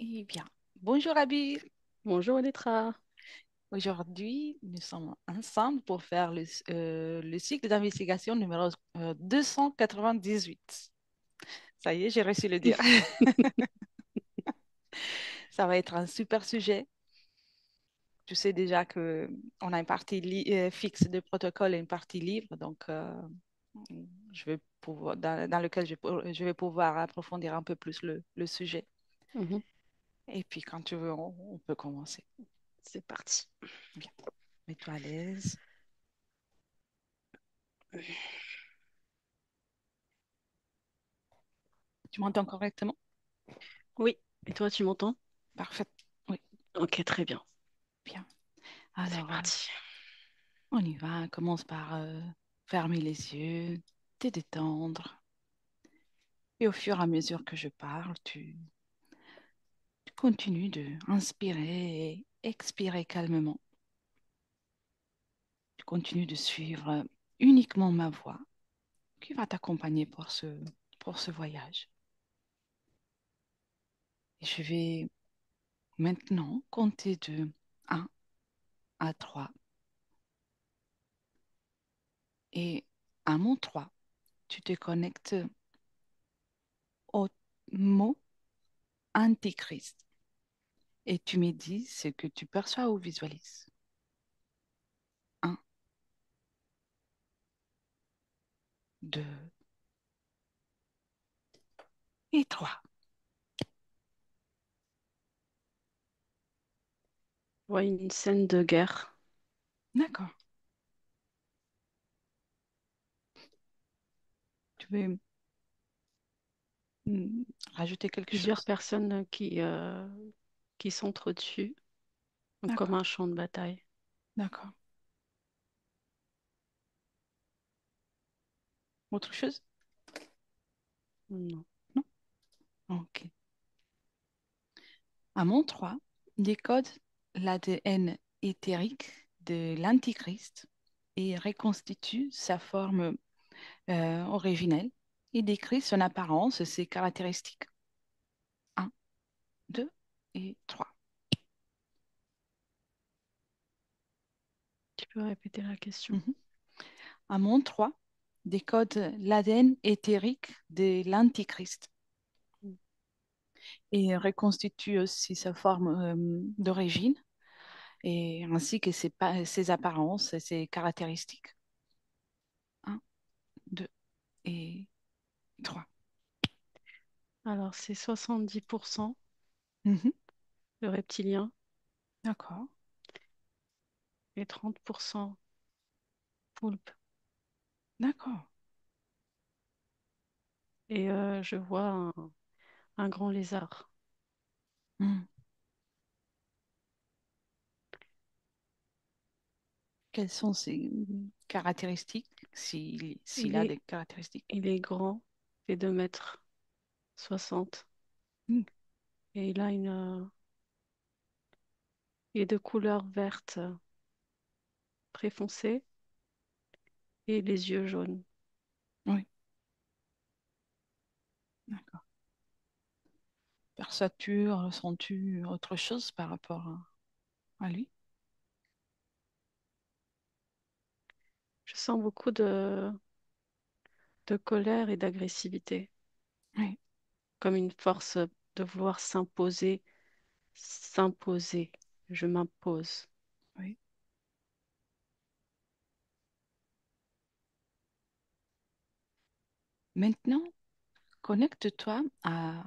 Eh bien, bonjour Abby. Bonjour Elettra. Aujourd'hui, nous sommes ensemble pour faire le cycle d'investigation numéro 298. Ça y est, j'ai réussi à le dire. Ça va être un super sujet. Tu sais déjà que on a une partie fixe de protocole et une partie libre, donc dans lequel je vais pouvoir approfondir un peu plus le sujet. Mhm. Et puis, quand tu veux, on peut commencer. C'est parti. Bien, mets-toi à l'aise. Tu m'entends correctement? Oui, et toi tu m'entends? Parfait. Oui, Ok, très bien. bien. C'est Alors, parti. on y va. On commence par fermer les yeux, te détendre. Et au fur et à mesure que je parle, tu continues de inspirer et expirer calmement. Tu continues de suivre uniquement ma voix qui va t'accompagner pour ce voyage. Et je vais maintenant compter de 1 à 3. Et à mon 3, tu te connectes au mot Antichrist. Et tu me dis ce que tu perçois ou visualises. Un, deux et trois. Je vois une scène de guerre. D'accord. Tu veux rajouter quelque Plusieurs chose? personnes qui s'entretuent, donc comme D'accord. un champ de bataille. D'accord. Autre chose? Non. Non? Ok. À mon 3, décode l'ADN éthérique de l'Antichrist et reconstitue sa forme originelle et décrit son apparence et ses caractéristiques. Un, 2 et 3. Tu peux répéter la question? À mon 3, décode l'ADN éthérique de l'Antichrist et reconstitue aussi sa forme d'origine et ainsi que ses apparences et ses caractéristiques. Un, 2 et 3. Alors c'est 70% Mhm. de reptiliens D'accord, et 30% poulpes. d'accord. Et je vois un grand lézard. Hmm. Quelles sont ses caractéristiques, s'il Il a est, des caractéristiques? il est grand, il fait 2,60 m Hmm. et il est de couleur verte très foncé et les yeux jaunes. Oui, d'accord. Perçois-tu, ressens-tu autre chose par rapport à lui? Je sens beaucoup de colère et d'agressivité, Oui, comme une force de vouloir s'imposer, s'imposer. Je m'impose. oui. Maintenant, connecte-toi à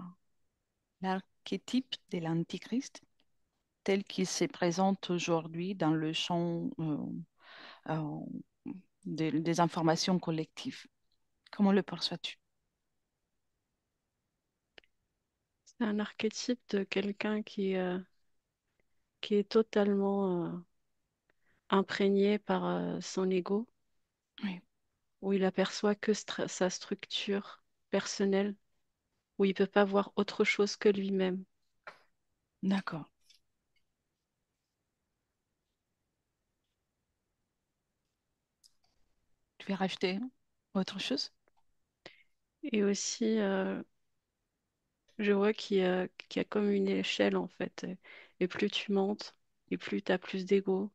l'archétype de l'Antichrist tel qu'il se présente aujourd'hui dans le champ euh, des informations collectives. Comment le perçois-tu? C'est un archétype de quelqu'un qui est totalement imprégné par son ego, Oui, où il aperçoit que sa structure personnelle, où il peut pas voir autre chose que lui-même. d'accord. Tu veux rajouter autre chose? Et aussi, Je vois qu'il y a comme une échelle en fait. Et plus tu montes, et plus tu as plus d'ego,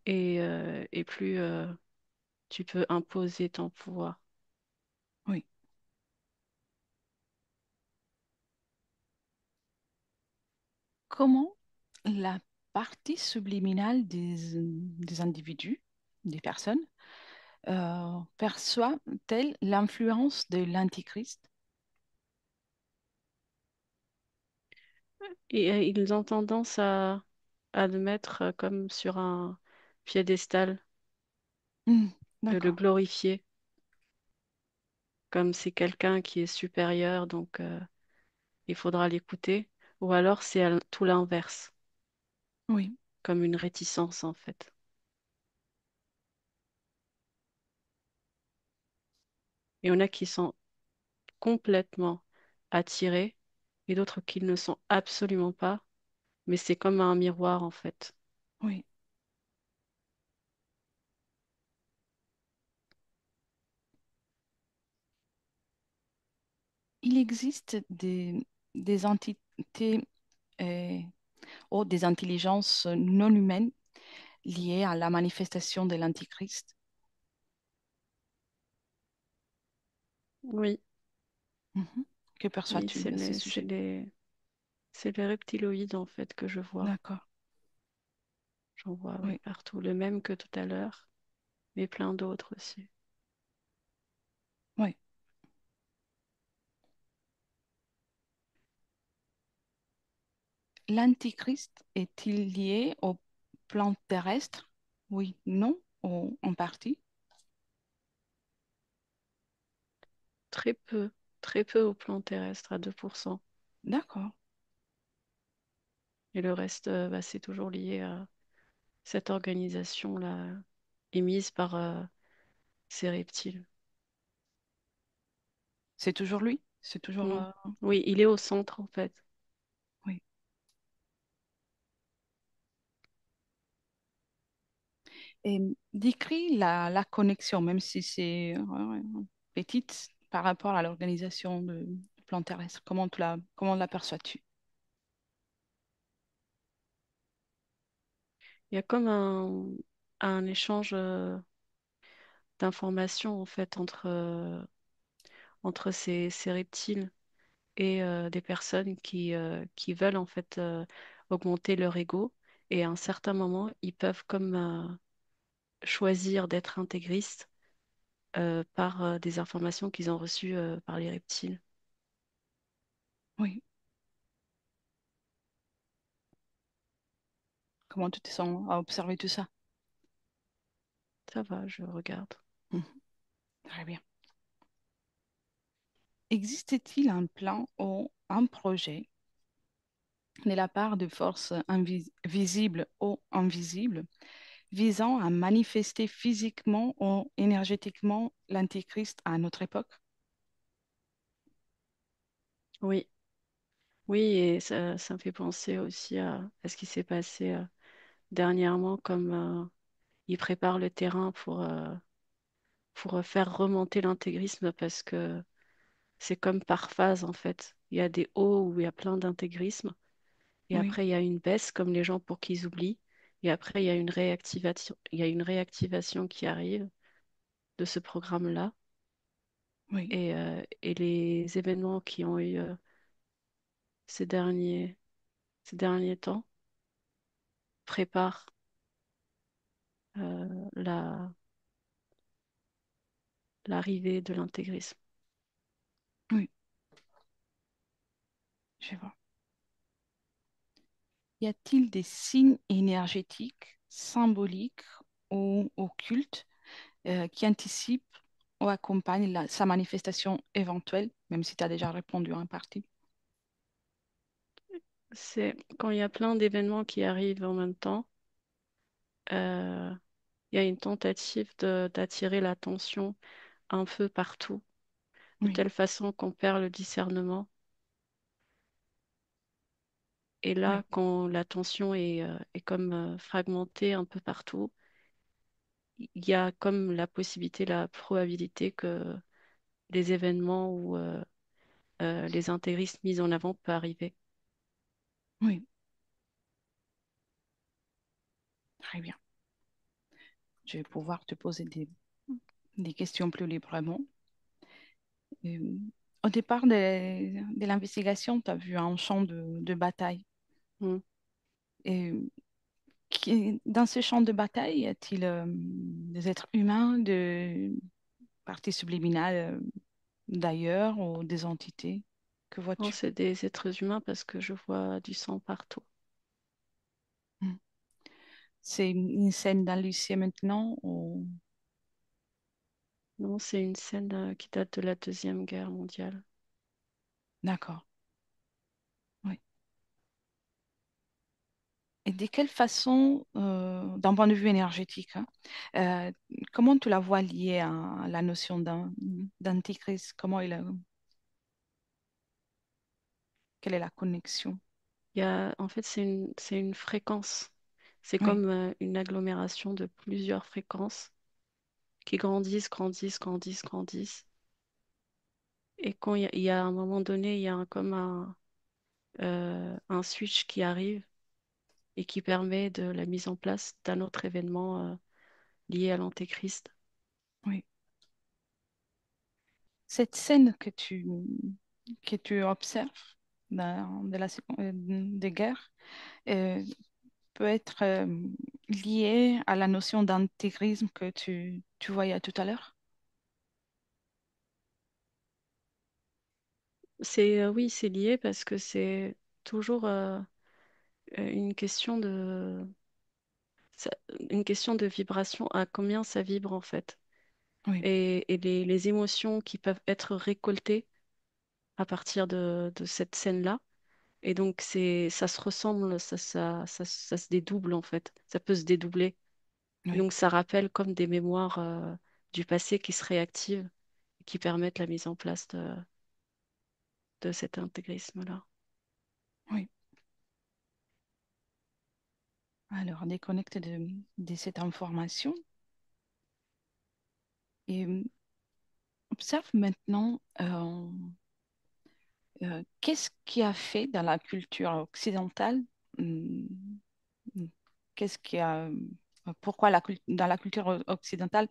et plus tu peux imposer ton pouvoir. Oui. Comment la partie subliminale des individus, des personnes, perçoit-elle l'influence de l'Antichrist? Et ils ont tendance à le mettre comme sur un piédestal, Hmm, de le d'accord, glorifier, comme c'est quelqu'un qui est supérieur, donc il faudra l'écouter. Ou alors c'est tout l'inverse, oui. comme une réticence en fait. Il y en a qui sont complètement attirés et d'autres qui ne le sont absolument pas, mais c'est comme un miroir en fait. Oui. Il existe des entités euh, ou des intelligences non humaines liées à la manifestation de l'Antichrist. Oui, Mhm. Que oui, perçois-tu à ce sujet? c'est les reptiloïdes en fait que je vois. D'accord, J'en vois, oui, oui, partout. Le même que tout à l'heure, mais plein d'autres aussi. oui. L'Antichrist est-il lié au plan terrestre? Oui, non, ou en partie. Très peu, très peu au plan terrestre, à 2%. D'accord, Et le reste, bah, c'est toujours lié à cette organisation-là émise par ces reptiles. c'est toujours lui, c'est toujours... Mm. Oui, il est au centre en fait. oui. Et décrit la connexion, même si c'est petite par rapport à l'organisation du plan terrestre. Comment l'aperçois-tu? Il y a comme un échange d'informations en fait entre ces reptiles et des personnes qui veulent en fait augmenter leur ego. Et à un certain moment, ils peuvent comme choisir d'être intégristes par des informations qu'ils ont reçues par les reptiles. Oui. Comment tu te sens à observer tout ça? Ça va, je regarde. Mhm. Très bien. Existe-t-il un plan ou un projet de la part de forces visibles ou invisibles visant à manifester physiquement ou énergétiquement l'Antichrist à notre époque? Oui, oui, et ça me fait penser aussi à ce qui s'est passé dernièrement, comme ils préparent le terrain pour faire remonter l'intégrisme parce que c'est comme par phase en fait. Il y a des hauts où il y a plein d'intégrisme et Oui, après il y a une baisse comme les gens pour qu'ils oublient et après il y a une réactivation qui arrive de ce programme-là oui, et les événements qui ont eu ces derniers temps préparent la l'arrivée de l'intégrisme. oui, je vois. Y a-t-il des signes énergétiques, symboliques ou occultes qui anticipent ou accompagnent sa manifestation éventuelle, même si tu as déjà répondu en partie? C'est quand il y a plein d'événements qui arrivent en même temps, euh, il y a une tentative d'attirer l'attention un peu partout, de Oui, telle façon qu'on perd le discernement. Et oui, là, quand l'attention est comme fragmentée un peu partout, il y a comme la possibilité, la probabilité que les événements les intégristes mis en avant peut arriver. Oui, très bien. Je vais pouvoir te poser des questions plus librement. Euh, Au départ de l'investigation, tu as vu un champ de bataille. Mm. Et dans ce champ de bataille, y a-t-il des êtres humains, de parties subliminales d'ailleurs ou des entités? Que Non, vois-tu? c'est des êtres humains parce que je vois du sang partout. Hmm. C'est une scène dans lycée maintenant ou... Non, c'est une scène qui date de la Deuxième Guerre mondiale. D'accord. Oui. Et de quelle façon, d'un point de vue énergétique, hein, euh, comment tu la vois liée à la notion d'antichrist? Quelle est la connexion? En fait, c'est une fréquence. C'est Oui, comme une agglomération de plusieurs fréquences qui grandissent, grandissent, grandissent, grandissent. Et quand il y a un moment donné, il y a comme un switch qui arrive et qui permet de la mise en place d'un autre événement lié à l'Antéchrist. oui. Cette scène que tu observes de des guerres euh, peut être liée à la notion d'intégrisme que tu voyais tout à l'heure? Oui, c'est lié parce que c'est toujours une question ça- une question de vibration, à combien ça vibre en fait. Oui, Et les émotions qui peuvent être récoltées à partir de cette scène-là. Et donc, ça se ressemble, ça se dédouble en fait. Ça peut se dédoubler. Et oui, donc, ça rappelle comme des mémoires du passé qui se réactivent et qui permettent la mise en place de cet intégrisme-là. oui. Alors, déconnecte de cette information et observe maintenant qu'est-ce qui a fait dans la culture occidentale, hum, qu'est-ce qui a, pourquoi dans la culture occidentale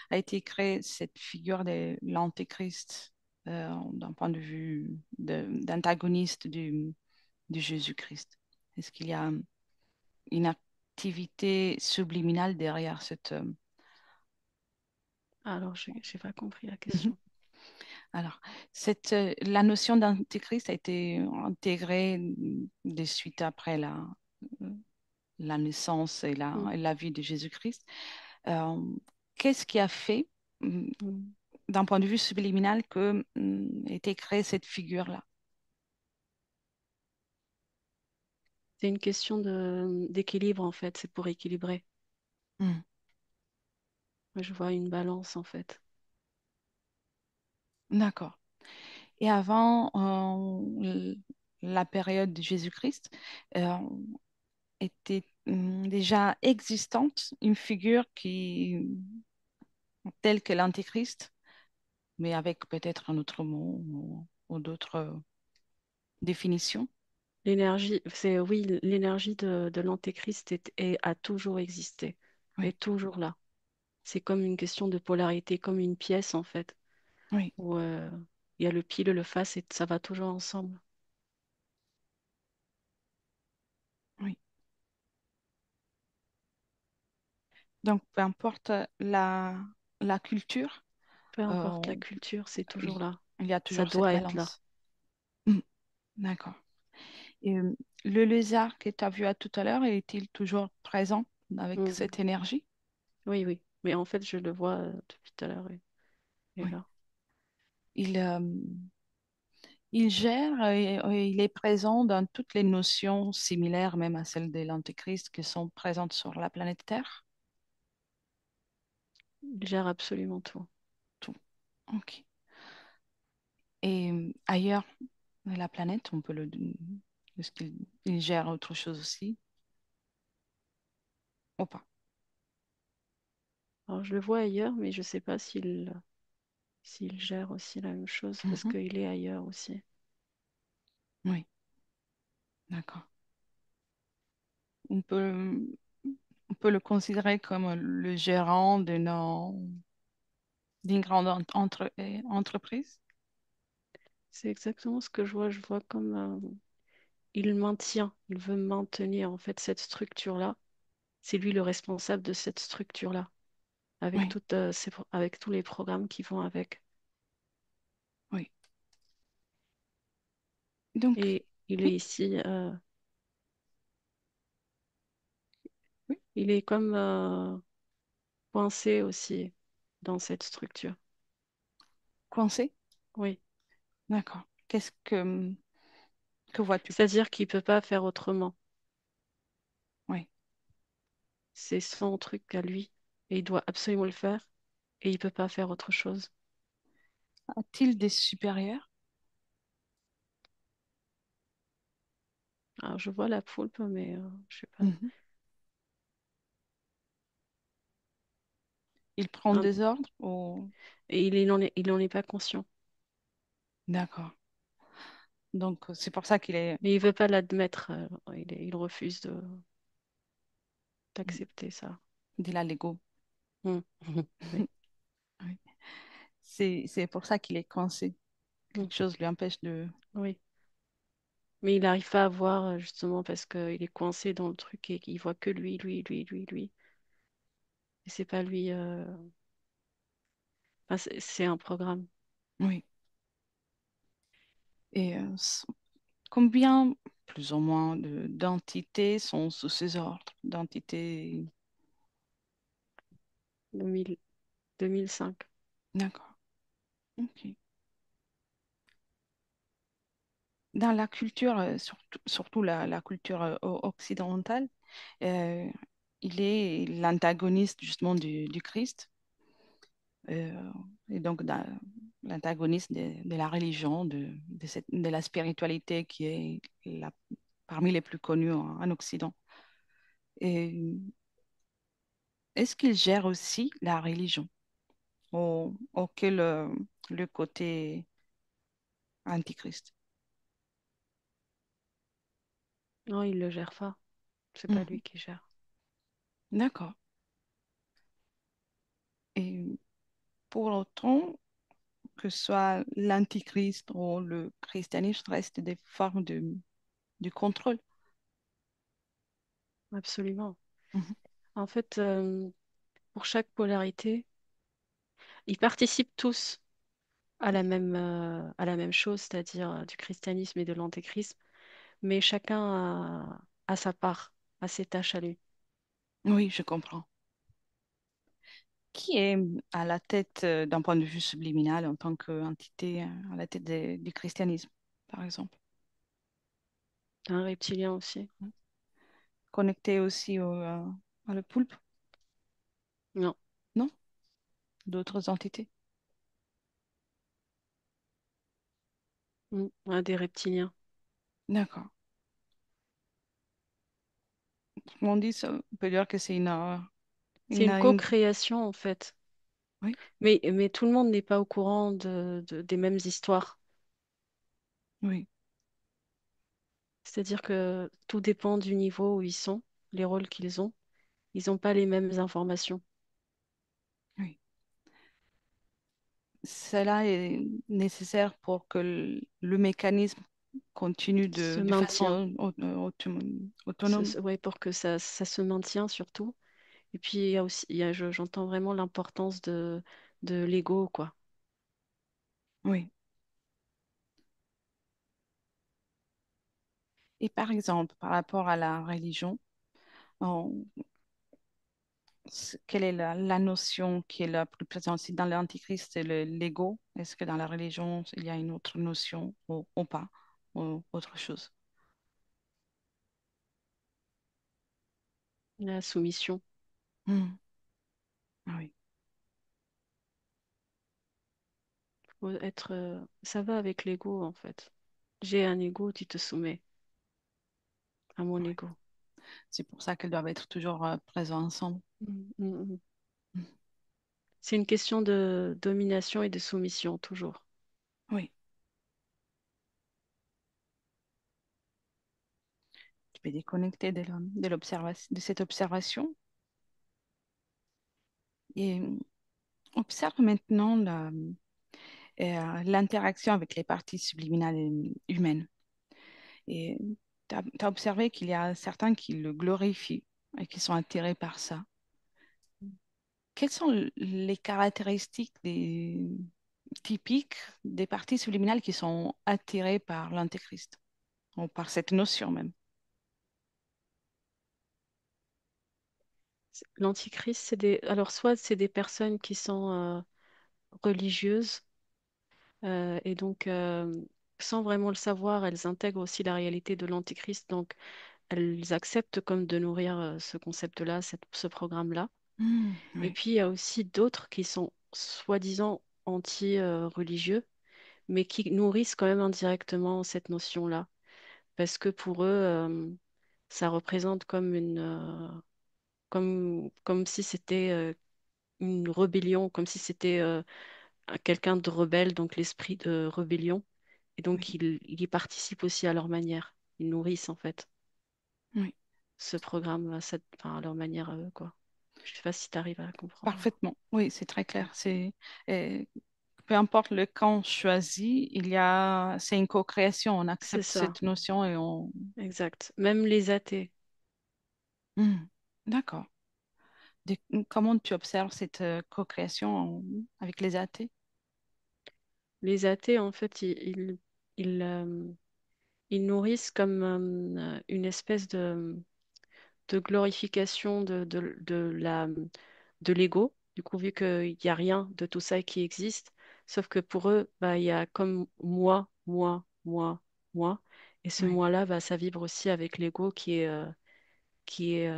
a été créée cette figure de l'antéchrist d'un point de vue d'antagoniste du Jésus-Christ? Est-ce qu'il y a une activité subliminale derrière cette... Alors, j'ai pas compris la question. Alors, la notion d'antéchrist a été intégrée de suite après la naissance Mm, et la vie de Jésus-Christ. Euh, Qu'est-ce qui a fait, mm. d'un point de vue subliminal, que a été créée cette figure-là? C'est une question d'équilibre en fait. C'est pour équilibrer. Hmm, Moi, je vois une balance en fait. d'accord. Et avant la période de Jésus-Christ, euh, était déjà existante une figure telle que l'Antéchrist, mais avec peut-être un autre mot ou d'autres définitions. Oui, l'énergie de l'antéchrist a toujours existé, Oui, est toujours là. C'est comme une question de polarité, comme une pièce en fait, oui, où il y a le pile et le face et ça va toujours ensemble. oui. Donc, peu importe la culture, Peu importe euh, la culture, c'est il, toujours là. il y a Ça toujours cette doit être là. balance. Mm, d'accord. Et le lézard que tu as vu à tout à l'heure, est-il toujours présent avec Mhm. cette énergie? Oui, oui. Mais en fait, je le vois depuis tout à l'heure. Il est Oui. là. Il, il gère et il est présent dans toutes les notions similaires, même à celles de l'Antéchrist, qui sont présentes sur la planète Terre. Il gère absolument tout. Tout. OK. Et ailleurs de la planète, est-ce qu'il il gère autre chose aussi ou pas? Alors, je le vois ailleurs, mais je ne sais pas s'il gère aussi la même chose parce Mhm. qu'il est ailleurs aussi. Oui, d'accord. On peut, on peut le considérer comme le gérant d'une grande entreprise. C'est exactement ce que je vois. Je vois comme il maintient, il veut maintenir en fait cette structure-là. C'est lui le responsable de cette structure-là, avec Oui, avec tous les programmes qui vont avec. oui. Donc, Et il est oui, ici, oui, il est comme coincé aussi dans cette structure. coincé. Oui, D'accord. Que vois-tu? c'est-à-dire qu'il peut pas faire autrement. Oui. C'est son truc à lui et il doit absolument le faire et il peut pas faire autre chose. A-t-il des supérieurs? Alors je vois la poulpe, mais je sais pas. Mhm. Il prend Un- des ordres ou... Et il en est pas conscient. D'accord. Donc, c'est pour ça qu'il est, Mais il veut pas l'admettre. Il refuse il d'accepter ça. il a l'ego. Mm. Oui. Oui. C'est pour ça qu'il est coincé. Mm. Quelque chose lui empêche de... Oui. Mais il n'arrive pas à voir justement parce qu'il est coincé dans le truc et qu'il voit que lui. Et c'est pas lui. Enfin, c'est un programme. Oui. Et combien, plus ou moins, d'entités sont sous ses ordres? D'entités... 2000 2005. D'accord. Ok. Dans la culture, surtout la culture occidentale, euh, il est l'antagoniste justement du Christ, euh, et donc l'antagoniste de la religion, de la spiritualité qui est parmi les plus connues en Occident. Et est-ce qu'il gère aussi la religion, auquel le côté antichrist? Non, il le gère pas. C'est pas Mhm. lui qui gère. D'accord. Et pour autant, que ce soit l'antichrist ou le christianisme, reste des formes de contrôle. Absolument. Mhm. En fait, pour chaque polarité, ils participent tous à la même chose, c'est-à-dire du christianisme et de l'antéchrist, mais chacun a sa part, a ses tâches à lui. Oui, je comprends. Qui est à la tête, d'un point de vue subliminal, en tant qu'entité, à la tête du christianisme, par exemple? Un reptilien aussi. Connecté aussi à le poulpe, Non. non? D'autres entités? Un des reptiliens. D'accord. On dit, on peut dire que c'est C'est une une... co-création en fait. Oui, Mais tout le monde n'est pas au courant des mêmes histoires. oui, C'est-à-dire que tout dépend du niveau où ils sont, les rôles qu'ils ont. Ils n'ont pas les mêmes informations. oui. Cela est nécessaire pour que le mécanisme continue Se de maintient. façon autonome. Ouais, pour que ça se maintient surtout. Et puis il y a aussi, j'entends vraiment l'importance de l'ego, quoi. Oui. Et par exemple, par rapport à la religion, on- quelle est la notion qui est la plus présente? Si dans l'Antichrist, c'est l'ego, est-ce que dans la religion, il y a une autre notion ou pas, ou autre chose? La soumission. Hmm. Ah oui, Faut être, ça va avec l'ego, en fait. J'ai un ego, tu te soumets à mon oui. ego. C'est pour ça qu'elles doivent être toujours présents ensemble. Mm. Hmm. C'est une question de domination et de soumission, toujours. Oui, Tu peux déconnecter de cette observation et observe maintenant l'interaction avec les parties subliminales humaines. Et tu as observé qu'il y a certains qui le glorifient et qui sont attirés par ça. Quelles sont les caractéristiques typiques des parties subliminales qui sont attirées par l'antéchrist, ou par cette notion même? L'antichrist, alors soit c'est des personnes qui sont religieuses et donc sans vraiment le savoir, elles intègrent aussi la réalité de l'antichrist, donc elles acceptent comme de nourrir ce concept-là, ce programme-là. Et Oui, puis il y a aussi d'autres qui sont soi-disant anti-religieux, mais qui nourrissent quand même indirectement cette notion-là, parce que pour eux, ça représente comme comme si c'était une rébellion, comme si c'était quelqu'un de rebelle, donc l'esprit de rébellion. Et donc, oui, ils y participent aussi à leur manière. Ils nourrissent, en fait, oui. ce programme enfin, à leur manière, à eux, quoi. Je sais pas si tu arrives à comprendre. Parfaitement. Oui, c'est très Mm. clair. Euh, Peu importe le camp choisi, c'est une co-création. On C'est accepte ça, cette notion et on. exact. Même les athées. Hmm, d'accord. Comment tu observes cette co-création avec les athées? Les athées, en fait, ils, ils nourrissent comme une espèce de glorification de l'ego. Du coup, vu qu'il n'y a rien de tout ça qui existe, sauf que pour eux, bah, il y a comme moi. Et ce Oui, moi-là, bah, ça vibre aussi avec l'ego qui est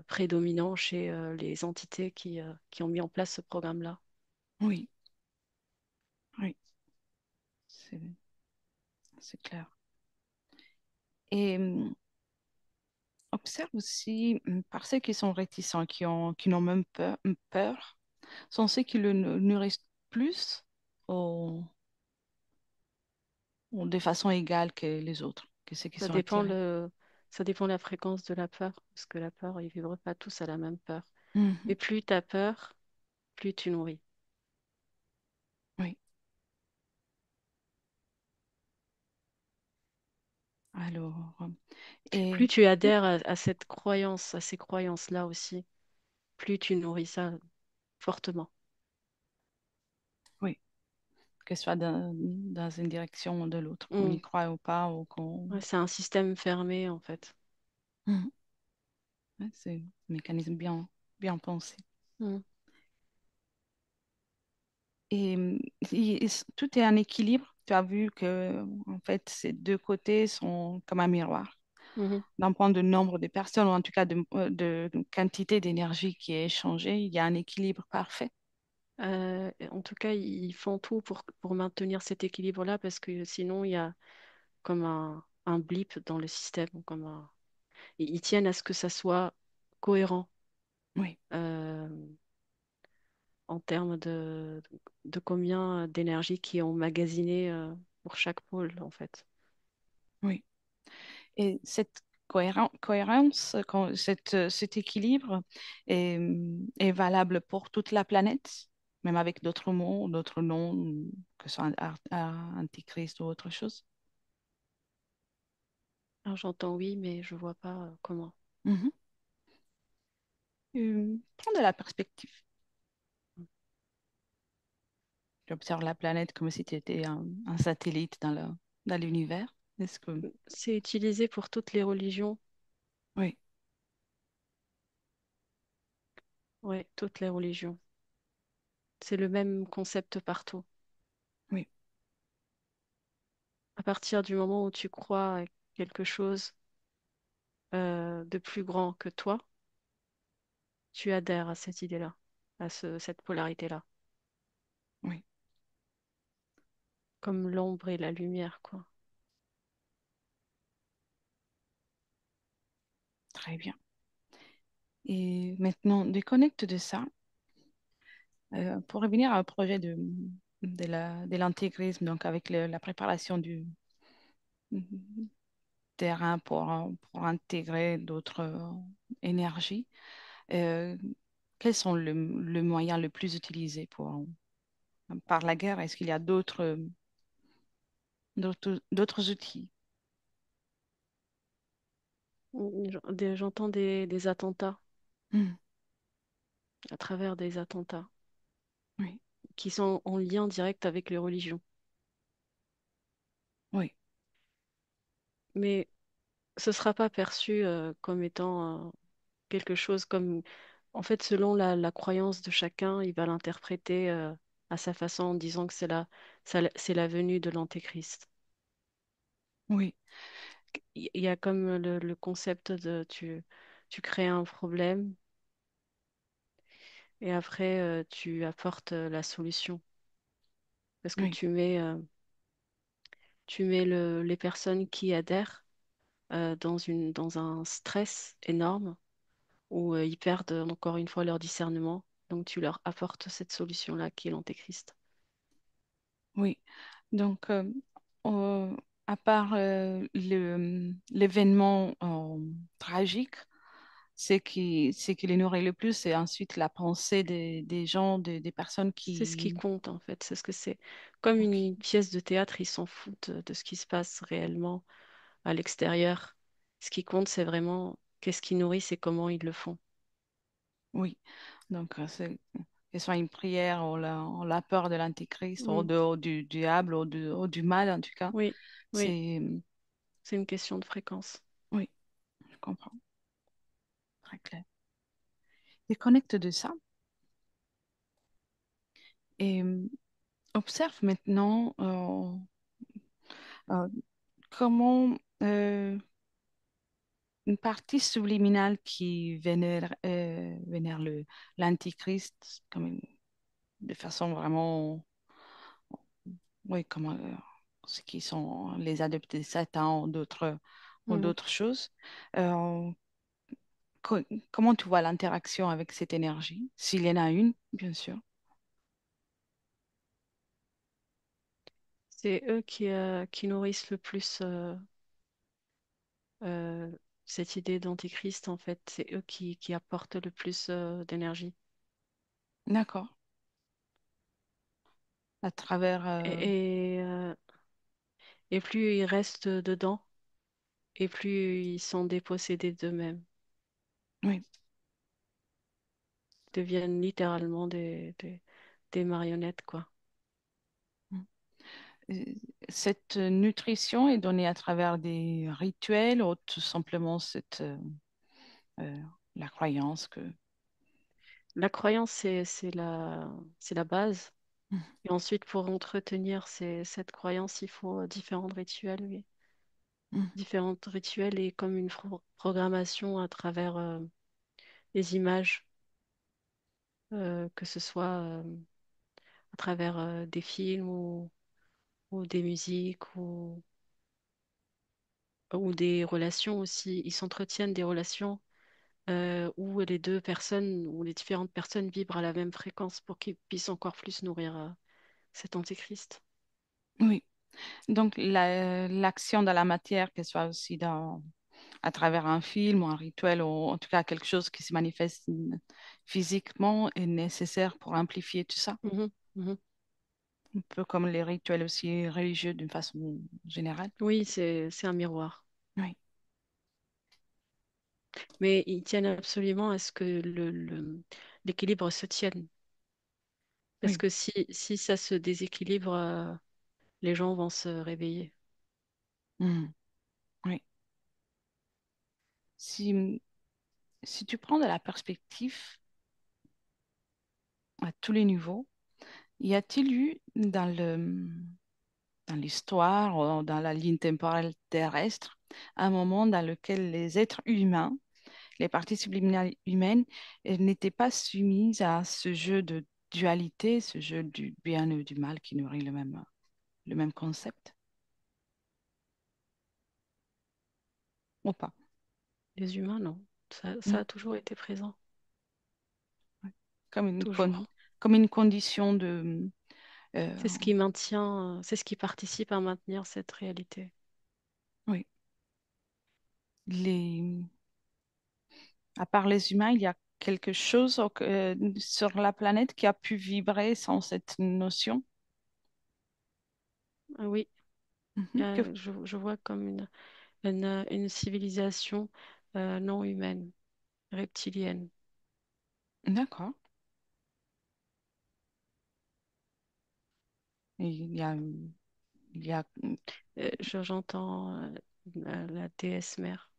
prédominant chez les entités qui ont mis en place ce programme-là. oui, oui, c'est c'est clair. Et observe aussi par ceux qui sont réticents, qui n'ont même peur, sont ceux qui le nourrissent plus ou, ou de façon égale que les autres, que ceux qui Ça sont dépend attirés. ça dépend de la fréquence de la peur, parce que la peur, ils vibrent pas tous à la même peur. Mhm, Et plus tu as peur, plus tu nourris. oui. Alors, et Plus tu oui, adhères à cette croyance, à ces croyances-là aussi, plus tu nourris ça fortement. oui, que ce soit dans une direction ou de l'autre, qu'on Mm. y croit ou pas, ou qu'on. Ouais, c'est un système fermé en fait. Mhm. Ouais, c'est un mécanisme bien pensé. Mm. Et tout est en équilibre. Tu as vu que, en fait, ces deux côtés sont comme un miroir. Mhm. D'un point de nombre de personnes, ou en tout cas de quantité d'énergie qui est échangée, il y a un équilibre parfait. En tout cas, ils font tout pour maintenir cet équilibre-là parce que sinon, il y a comme un blip dans le système. Ils tiennent à ce que ça soit cohérent Oui, euh, en termes de combien d'énergie qui est emmagasinée pour chaque pôle en fait. oui. Et cette cohérence, cet équilibre est valable pour toute la planète, même avec d'autres mots, d'autres noms, que ce soit antichrist ou autre chose. Alors j'entends oui, mais je vois pas comment. Mhm. Prends de la perspective. Tu observes la planète comme si tu étais un satellite dans l'univers. Est-ce que. C'est utilisé pour toutes les religions. Oui, Oui, toutes les religions. C'est le même concept partout. oui, À partir du moment où tu crois à quelque chose de plus grand que toi, tu adhères à cette idée-là, cette polarité-là, oui, comme l'ombre et la lumière, quoi. très bien. Et maintenant, déconnecte de ça pour revenir au projet de l'intégrisme, donc avec la préparation terrain pour intégrer d'autres énergies. Euh, Quels sont le moyen le plus utilisé par la guerre? Est-ce qu'il y a d'autres outils? J'entends des attentats, Hmm. à travers des attentats, Oui, qui sont en lien direct avec les religions. oui, Mais ce ne sera pas perçu comme étant quelque chose comme... En fait, selon la croyance de chacun, il va l'interpréter à sa façon en disant que c'est la venue de l'Antéchrist. oui, Il y a comme le concept de tu crées un problème et après tu apportes la solution. Parce que oui, tu mets les personnes qui adhèrent dans un stress énorme où ils perdent encore une fois leur discernement. Donc tu leur apportes cette solution-là qui est l'antéchrist. oui. Donc, à part l'événement tragique, ce qui les nourrit le plus, c'est ensuite la pensée des gens, des personnes C'est ce qui qui... compte en fait. C'est ce que c'est. Comme Ok. une pièce de théâtre, ils s'en foutent de ce qui se passe réellement à l'extérieur. Ce qui compte, c'est vraiment qu'est-ce qui nourrit, c'est comment ils le font. Oui. Donc, que ce soit une prière ou la peur de l'antéchrist, ou Mm. du diable, ou du mal, en tout cas, Oui, oui, c'est... c'est une question de fréquence. Oui, je comprends. Très clair. Déconnecte de ça et observe maintenant euh, comment une partie subliminale qui vénère l'antichrist de façon vraiment, oui, comme ce qui sont les adeptes de Satan ou Mm. d'autres choses. Euh, co- Comment tu vois l'interaction avec cette énergie? S'il y en a une, bien sûr. C'est eux qui nourrissent le plus euh, cette idée d'antéchrist, en fait. C'est eux qui apportent le plus d'énergie. D'accord. À travers... Et, et, euh, et plus ils restent dedans, et plus ils sont dépossédés d'eux-mêmes, oui. deviennent littéralement des marionnettes, quoi. Euh, Cette nutrition est donnée à travers des rituels ou tout simplement euh, la croyance que... La croyance, c'est la base. Mm, Et ensuite, pour entretenir cette croyance, il faut différents rituels, oui. mm, Différents rituels et comme une programmation à travers les images, que ce soit à travers des films ou des musiques ou des relations aussi. Ils s'entretiennent des relations où les deux personnes ou les différentes personnes vibrent à la même fréquence pour qu'ils puissent encore plus nourrir cet antéchrist. oui. Donc, l'action dans la matière, qu'elle soit aussi à travers un film ou un rituel, ou en tout cas quelque chose qui se manifeste physiquement, est nécessaire pour amplifier tout ça. Mhm, mhm. Un peu comme les rituels aussi religieux d'une façon générale. Oui, c'est un miroir. Oui, Mais ils tiennent absolument à ce que l'équilibre se tienne. Parce oui, que si ça se déséquilibre, les gens vont se réveiller. mm, oui. Si tu prends de la perspective à tous les niveaux, y a-t-il eu dans l'histoire, ou dans la ligne temporelle terrestre, un moment dans lequel les êtres humains, les parties subliminales humaines, n'étaient pas soumises à ce jeu de dualité, ce jeu du bien et du mal qui nourrit le même concept, ou pas? Les humains, non. Ça Non. a toujours été présent. Ouais. Comme une, con- Toujours. comme une condition de... euh, C'est ce qui maintient, c'est ce qui participe à maintenir cette réalité. oui, les... à part les humains, il y a quelque chose sur la planète qui a pu vibrer sans cette notion. Ah oui, Mhm. je vois comme une civilisation non humaine, reptilienne. D'accord. Et il y a, J'entends la déesse mère.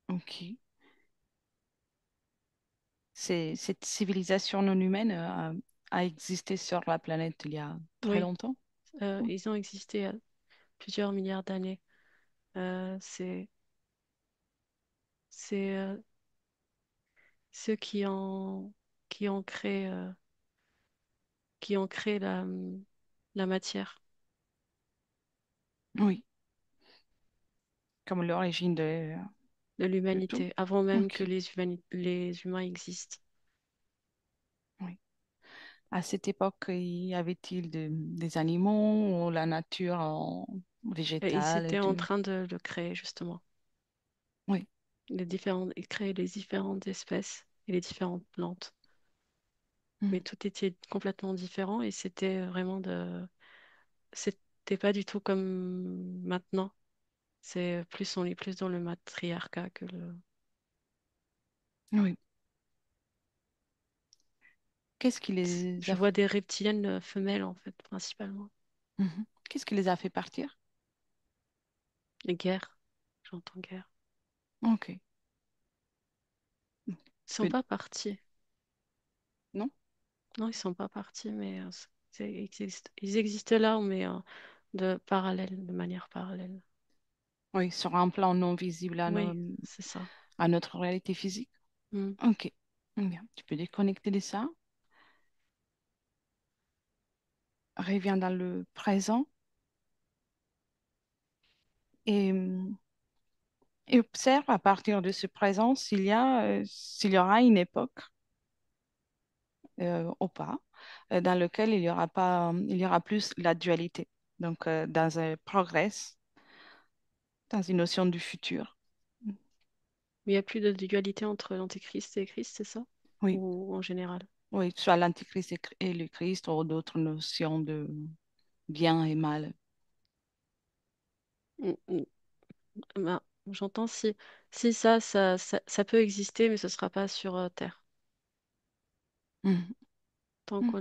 ok. Cette civilisation non humaine a existé sur la planète il y a très Oui, longtemps. Mm. ils ont existé plusieurs milliards d'années. Euh, c'est c'est ceux qui qui ont créé la matière Oui, comme l'origine de de tout. l'humanité, avant même que Ok. les humains existent. Oui. À cette époque, y avait-il des animaux ou la nature Et ils végétale et étaient en tout? train de le créer, justement. Oui. Ils créaient les différentes espèces et les différentes plantes. Mais Mm. tout était complètement différent et c'était vraiment c'était pas du tout comme maintenant. On est plus dans le matriarcat que le. Oui. Qu'est-ce qui les Je a... vois des reptiliennes femelles, en fait, principalement. Mhm. Qu'est-ce qui les a fait partir? Les guerres, j'entends guerre. Ok. Ils sont Peu- pas partis. Non? Non, ils sont pas partis, mais ils existent là, mais de manière parallèle. Oui, sur un plan non visible Oui, c'est ça. à notre réalité physique. Mm. Ok. Bien. Tu peux déconnecter de ça. Reviens dans le présent et, et observe à partir de ce présent s'il y aura une époque ou pas dans lequel il y aura pas, il y aura plus la dualité. Donc, dans un progrès, dans une notion du futur. Mais il n'y a plus de dualité entre l'Antéchrist et Christ, c'est ça? Oui, Ou en général? oui, soit l'Antichrist et le Christ ou d'autres notions de bien et mal. Mm, mm. Ben, j'entends si ça peut exister, mais ce ne sera pas sur Terre. Mhm. Mhm.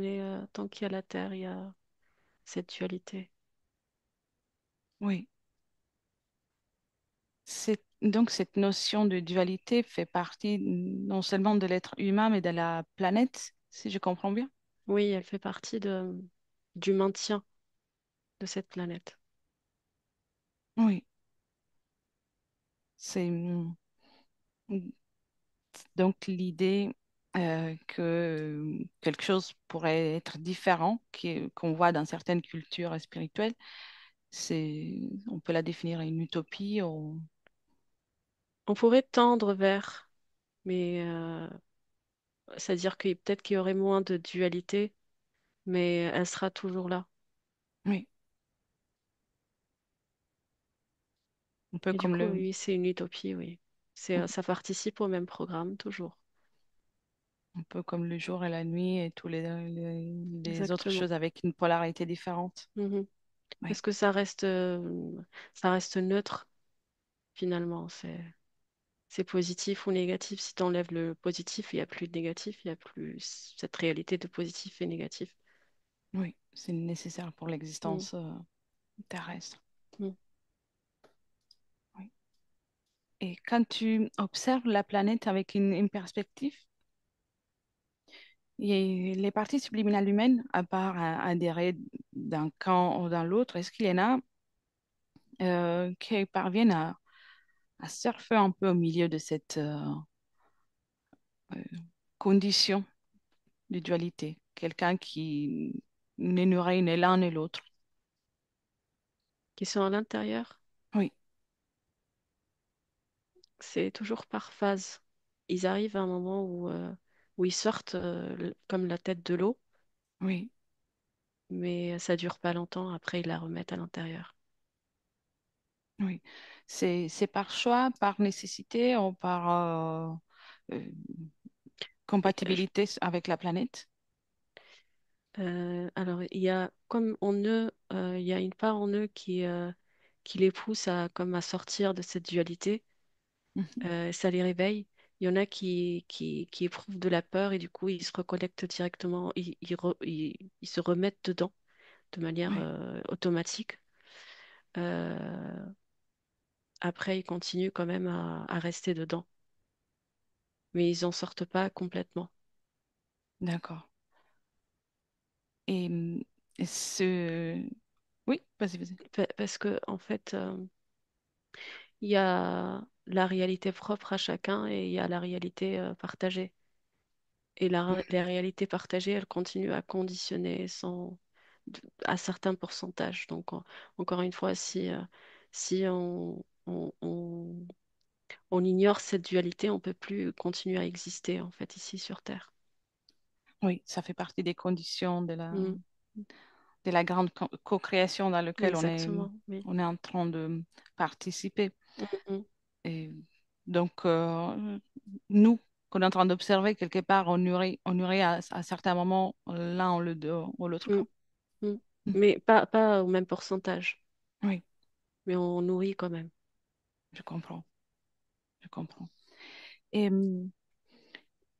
Tant qu'il y a la Terre, il y a cette dualité. Oui. Donc, cette notion de dualité fait partie non seulement de l'être humain, mais de la planète, si je comprends bien. Oui, elle fait partie du maintien de cette planète. Oui. C'est donc l'idée que quelque chose pourrait être différent, qu'on voit dans certaines cultures spirituelles, on peut la définir une utopie ou... On pourrait tendre vers, mais c'est-à-dire que peut-être qu'il y aurait moins de dualité, mais elle sera toujours là. Oui, un peu Et du comme coup, oui, c'est une utopie, oui. Ça participe au même programme, toujours. un peu comme le jour et la nuit et les autres Exactement. choses avec une polarité différente. Mhm. Oui, Est-ce que ça reste neutre, finalement? C'est positif ou négatif. Si tu enlèves le positif, il n'y a plus de négatif, il n'y a plus cette réalité de positif et négatif. oui, c'est nécessaire pour Mm, l'existence terrestre. mm. Oui. Et quand tu observes la planète avec une perspective, et les parties subliminales humaines, à part adhérer d'un camp ou dans l'autre, est-ce qu'il y en a qui parviennent à surfer un peu au milieu de cette euh, condition de dualité? Quelqu'un qui n'aurait ni l'un ni l'autre. Qui sont à l'intérieur, Oui, c'est toujours par phase. Ils arrivent à un moment où ils sortent comme la tête de l'eau, oui, mais ça dure pas longtemps. Après, ils la remettent à l'intérieur. Oui. C'est par choix, par nécessité ou par euh, Et, compatibilité avec la planète? alors, il y a comme en eux, il y a une part en eux qui les pousse à, comme à sortir de cette dualité. Mhm. Ça les réveille. Il y en a qui éprouvent de la peur et du coup, ils se reconnectent directement, ils se remettent dedans de manière Oui, automatique. Euh, Après, ils continuent quand même à rester dedans, mais ils n'en sortent pas complètement. d'accord. Et, et ce... Oui, vas-y, vas-y. Parce que, en fait, il y a la réalité propre à chacun et il y a la réalité partagée. Et Mhm. les réalités partagées, elles continuent à conditionner à certains pourcentages. Donc, encore une fois, si on ignore cette dualité, on peut plus continuer à exister, en fait, ici sur Terre. Oui, ça fait partie des conditions Mm, de la grande co-création dans laquelle exactement, oui. on est en train de participer. Mm, mm, Et donc, nous, qu'on est en train d'observer quelque part, on nourrit à certains moments l'un ou l'autre mm, camp. mm. Mhm. Mais pas au même pourcentage, Oui, mais on nourrit quand même. je comprends, je comprends. Et,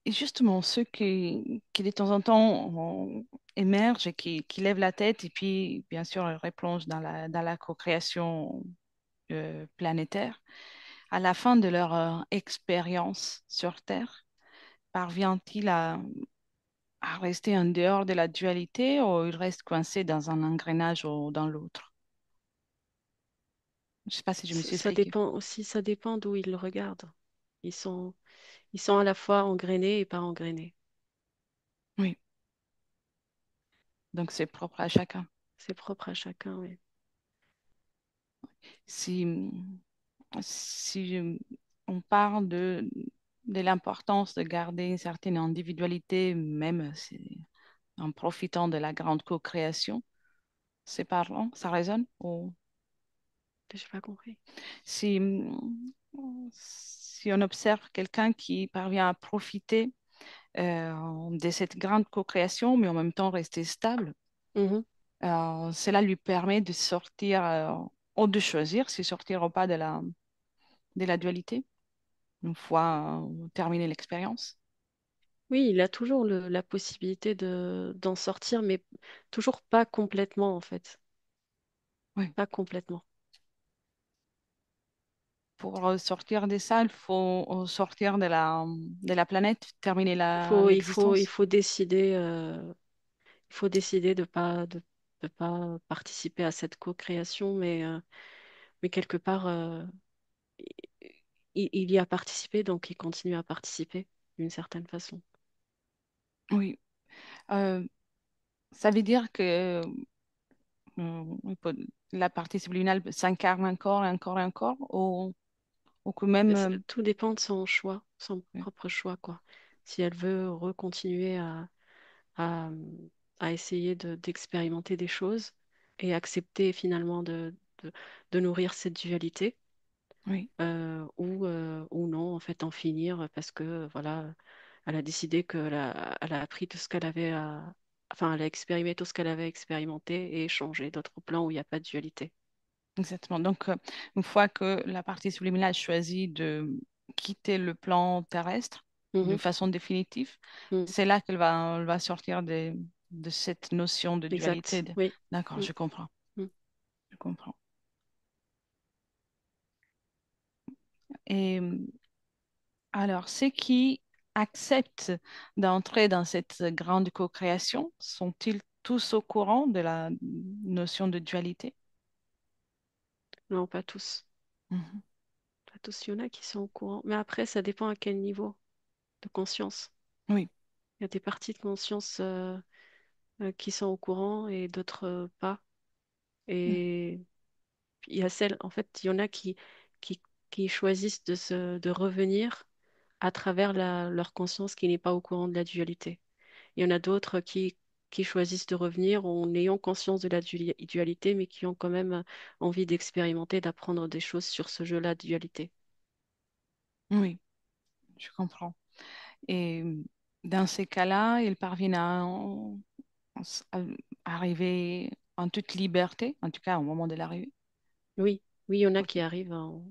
et justement, ceux qui de temps en temps émergent et qui lèvent la tête et puis, bien sûr, ils replongent dans la co-création planétaire, à la fin de leur expérience sur Terre, parvient-il à rester en dehors de la dualité ou il reste coincé dans un engrenage ou dans l'autre? Je ne sais pas si je me suis Ça expliquée. dépend aussi, ça dépend d'où ils le regardent. Ils sont, ils sont à la fois engrainés et pas engrainés. Oui, donc c'est propre à chacun. C'est propre à chacun, oui. Si, si on parle de l'importance de garder une certaine individualité, même en profitant de la grande co-création, c'est parlant, ça résonne? Ou J'ai pas compris. si, si on observe quelqu'un qui parvient à profiter de cette grande co-création, mais en même temps rester stable, Mhm. cela lui permet de sortir ou de choisir si sortir ou pas de la dualité une fois terminé l'expérience. Oui, il a toujours la possibilité d'en sortir, mais toujours pas complètement, en fait. Oui. Pas complètement. Pour sortir de ça, il faut sortir de la planète, terminer Il l'existence. faut décider, il faut décider de pas participer à cette co-création, mais quelque part, il y a participé, donc il continue à participer d'une certaine façon. Oui. Euh, Ça veut dire que il peut- la partie subliminale s'incarne encore et encore et encore, ou que même... Tout dépend de son choix, son oui, propre choix, quoi. Si elle veut recontinuer à, à essayer d'expérimenter des choses et accepter finalement de nourrir cette dualité, oui, ou non, en fait, en finir parce que, voilà, elle a décidé elle a appris tout ce qu'elle avait enfin, elle a expérimenté tout ce qu'elle avait expérimenté et changé d'autres plans où il n'y a pas de dualité. exactement. Donc, une fois que la partie subliminale choisit de quitter le plan terrestre de Mhm, façon définitive, mhm. c'est là elle va sortir de cette notion de dualité. Exact, oui. D'accord, Mhm, je comprends. mhm. Je comprends. Et alors, ceux qui acceptent d'entrer dans cette grande co-création, sont-ils tous au courant de la notion de dualité? Non, pas tous. Mhm. Pas tous, il y en a qui sont au courant. Mais après, ça dépend à quel niveau de conscience. Oui. Il y a des parties de conscience qui sont au courant et d'autres pas. Mhm. Et il y a celles, en fait, il y en a qui, qui choisissent de revenir à travers leur conscience qui n'est pas au courant de la dualité. Il y en a d'autres qui choisissent de revenir en ayant conscience de la dualité, mais qui ont quand même envie d'expérimenter, d'apprendre des choses sur ce jeu-là de dualité. Oui, je comprends. Et dans ces cas-là, ils parviennent à arriver en toute liberté, en tout cas au moment de l'arrivée. Oui, oui, il y en a Ok, qui arrivent en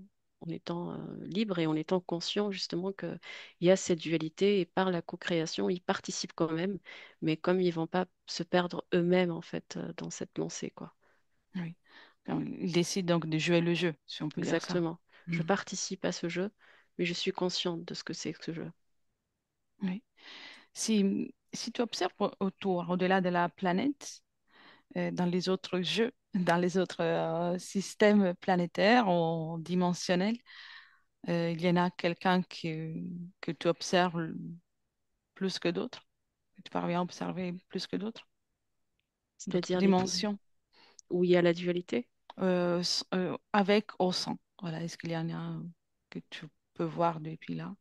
étant libres et en étant conscients justement qu'il y a cette dualité et par la co-création, ils participent quand même, mais comme ils vont pas se perdre eux-mêmes en fait dans cette lancée, quoi. oui. Donc, ils décident donc de jouer le jeu, si on peut dire ça. Exactement. Je Mm. participe à ce jeu, mais je suis consciente de ce que c'est que ce jeu. Oui. Si tu observes autour, au-delà de la planète, dans les autres jeux, dans les autres systèmes planétaires ou dimensionnels, il y en a quelqu'un que tu observes plus que d'autres, que tu parviens à observer plus que d'autres, d'autres C'est-à-dire dimensions, où il y a la dualité. avec au sang. Voilà, est-ce qu'il y en a un que tu peux voir depuis là?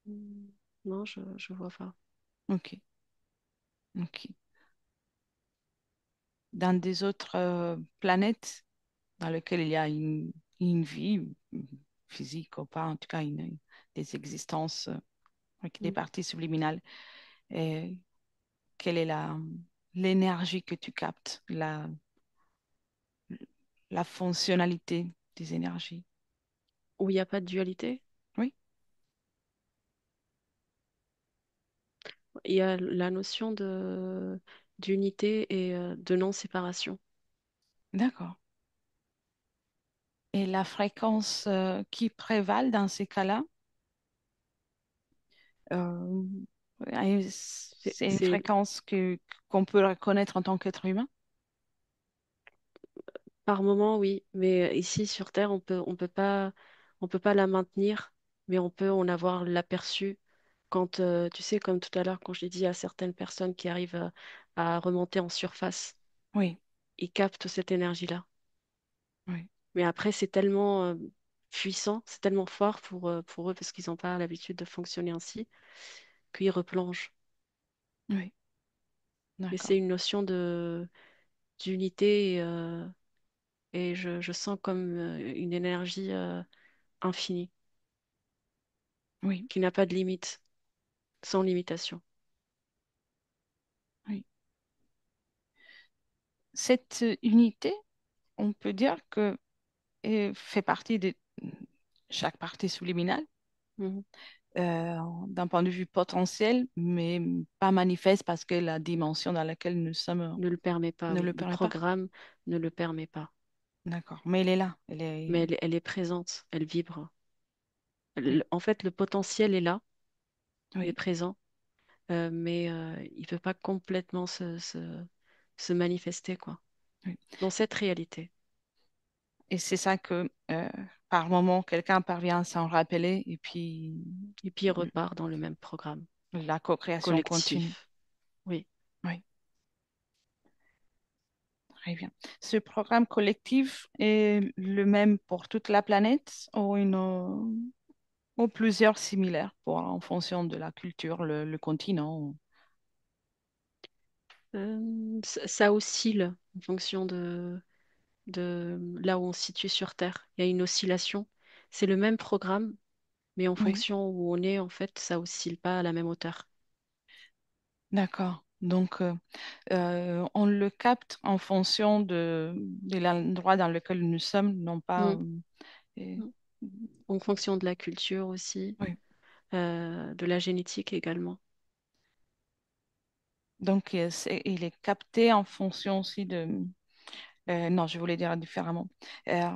Hmm. Non, je vois pas. Ok, ok. Dans des autres planètes dans lesquelles il y a une vie physique ou pas, en tout cas des existences avec des Hmm. parties subliminales, et quelle est l'énergie que tu captes, la fonctionnalité des énergies? Où il n'y a pas de dualité, Oui, il y a la notion d'unité et de non-séparation. d'accord. Et la fréquence qui prévale dans ces cas-là, euh, c'est une C'est fréquence qu'on peut reconnaître en tant qu'être humain? par moment, oui, mais ici sur Terre, on peut pas la maintenir, mais on peut en avoir l'aperçu quand, tu sais, comme tout à l'heure, quand j'ai dit à certaines personnes qui arrivent à remonter en surface, Oui, ils captent cette énergie-là. oui, Mais après, c'est tellement puissant, c'est tellement fort pour eux parce qu'ils n'ont pas l'habitude de fonctionner ainsi, qu'ils replongent. oui, Mais c'est d'accord. une notion de d'unité et je sens comme une énergie infinie Oui, qui n'a pas de limite, sans limitation. oui. Cette unité, on peut dire que fait partie de chaque partie subliminale Mhm. d'un point de vue potentiel, mais pas manifeste parce que la dimension dans laquelle nous sommes Ne le permet pas, ne oui. le Le permet pas. programme ne le permet pas. D'accord. Mais elle est là. Mais elle est présente, elle vibre. Oui, En fait, le potentiel est là, il est oui, présent, mais il ne peut pas complètement se manifester, quoi, oui. dans cette réalité. Et c'est ça que par moment, quelqu'un parvient à s'en rappeler et puis Et puis il repart dans le même programme la co-création continue. collectif. Oui. Oui, très bien. Ce programme collectif est le même pour toute la planète ou plusieurs similaires en fonction de la culture, le continent? Ça oscille en fonction de là où on se situe sur Terre. Il y a une oscillation. C'est le même programme, mais en Oui, fonction où on est, en fait, ça oscille pas à la même hauteur. d'accord. Donc, on le capte en fonction de l'endroit dans lequel nous sommes, non pas. Mm. Euh, Mm. En fonction de la culture aussi, oui. de la génétique également. Donc, il est capté en fonction aussi non, je voulais dire différemment. Euh,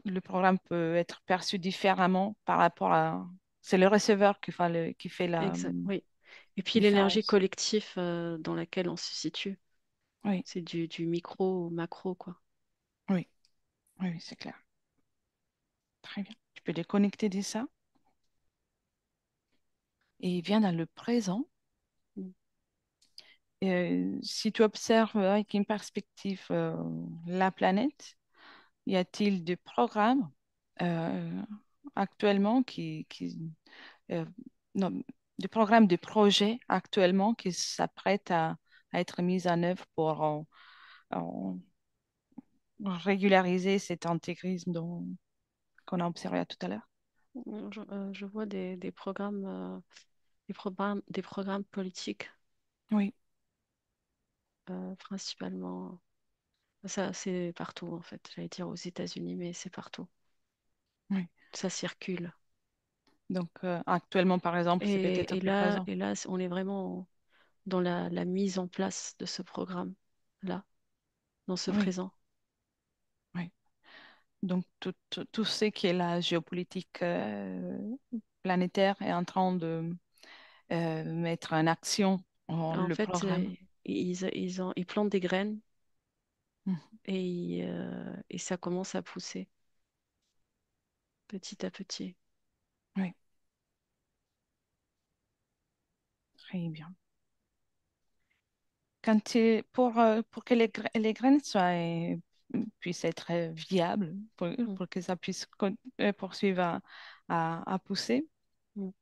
le programme peut être perçu différemment par rapport à. C'est le receveur qui fait la Exact, oui. Et puis l'énergie différence. collective dans laquelle on se situe, Oui, c'est du micro au macro, quoi. oui, oui, oui, c'est clair. Très bien. Tu peux déconnecter de ça et il vient dans le présent. Mm. Si tu observes avec une perspective la planète, y a-t-il des programmes euh, actuellement euh, non, de programmes, de projets actuellement qui s'apprêtent à être mis en œuvre pour en régulariser cet intégrisme qu'on a observé tout à l'heure? Je vois des programmes politiques, Oui, principalement. Ça, c'est partout, en fait. J'allais dire aux États-Unis, mais c'est partout. oui. Ça circule. Donc, actuellement, par exemple, c'est peut-être plus présent. Et là, on est vraiment dans la mise en place de ce programme-là, dans ce Oui, présent. oui. Donc, tout ce qui est la géopolitique planétaire est en train de mettre en action En le fait, programme. ils plantent des graines Mhm. et ça commence à pousser petit à petit. Oui, très bien. Pour que les graines puissent être viables, Mm, pour que ça puisse poursuivre à pousser, mm.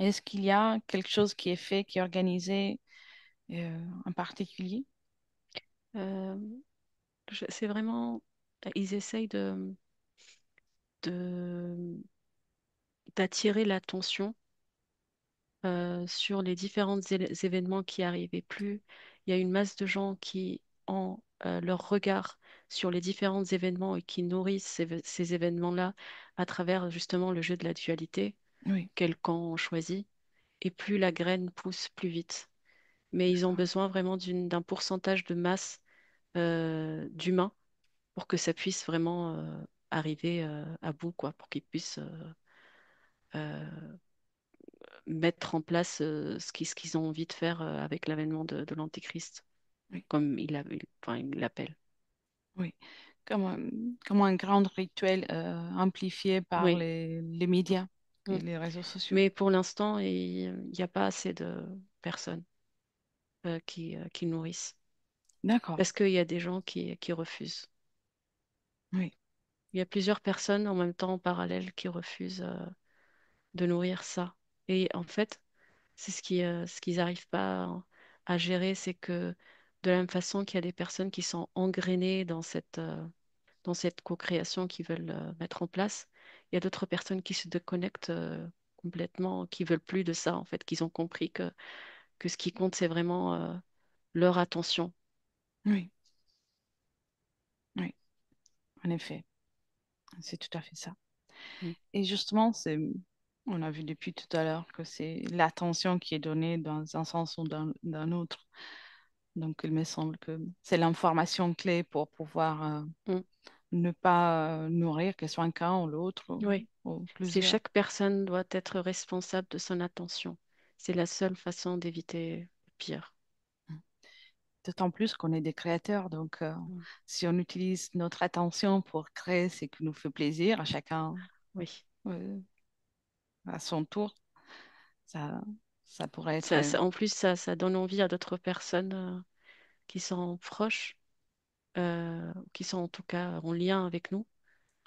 est-ce qu'il y a quelque chose qui est fait, qui est organisé en particulier? Euh, c'est vraiment, ils essayent de- d'attirer l'attention sur les différents événements qui arrivent. Et plus il y a une masse de gens qui ont leur regard sur les différents événements et qui nourrissent ces événements-là à travers justement le jeu de la dualité, Oui, quel camp on choisit, et plus la graine pousse plus vite. Mais ils ont d'accord. besoin vraiment d'un pourcentage de masse d'humains pour que ça puisse vraiment arriver à bout, quoi, pour qu'ils puissent euh, mettre en place ce qu'ils ont envie de faire avec l'avènement de l'Antéchrist, Oui, comme enfin, il l'appelle. oui. Comme comme un grand rituel amplifié par Oui. les médias Mm. et les réseaux sociaux. Mais pour l'instant, il n'y a pas assez de personnes qui le nourrissent. D'accord. Parce qu'il y a des gens qui refusent. Oui, Il y a plusieurs personnes en même temps en parallèle qui refusent de nourrir ça. Et en fait, c'est ce qu'ils n'arrivent pas à gérer, c'est que de la même façon qu'il y a des personnes qui sont engrainées dans cette co-création qu'ils veulent mettre en place, il y a d'autres personnes qui se déconnectent complètement, qui veulent plus de ça, en fait, qu'ils ont compris que ce qui compte, c'est vraiment leur attention. oui, oui, en effet. C'est tout à fait ça. Mm, Et justement, on a vu depuis tout à l'heure que c'est l'attention qui est donnée dans un sens ou dans autre. Donc, il me semble que c'est l'information clé pour pouvoir mm. ne pas nourrir que ce soit un camp ou l'autre Oui, ou c'est plusieurs. chaque personne doit être responsable de son attention. C'est la seule façon d'éviter le pire. D'autant plus qu'on est des créateurs. Donc, Mm. si on utilise notre attention pour créer ce qui nous fait plaisir, à chacun Oui. euh, à son tour, ça, ça pourrait être. En plus, ça donne envie à d'autres personnes qui sont proches, qui sont en tout cas en lien avec nous,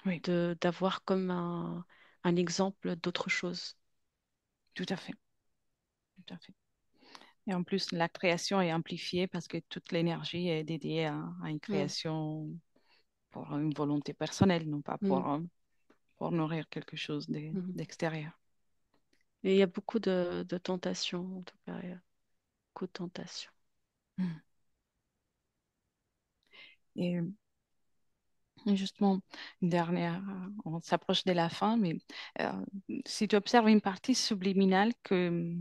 Oui, d'avoir comme un exemple d'autre chose. tout à fait. Tout à fait. Et en plus, la création est amplifiée parce que toute l'énergie est dédiée à une Mm, création pour une volonté personnelle, non pas mm, pour nourrir quelque chose mm. d'extérieur. Et il y a beaucoup de tentations, en tout cas, il y a beaucoup de tentations. Mm. Et justement, une dernière, on s'approche de la fin, mais euh, si tu observes une partie subliminale euh,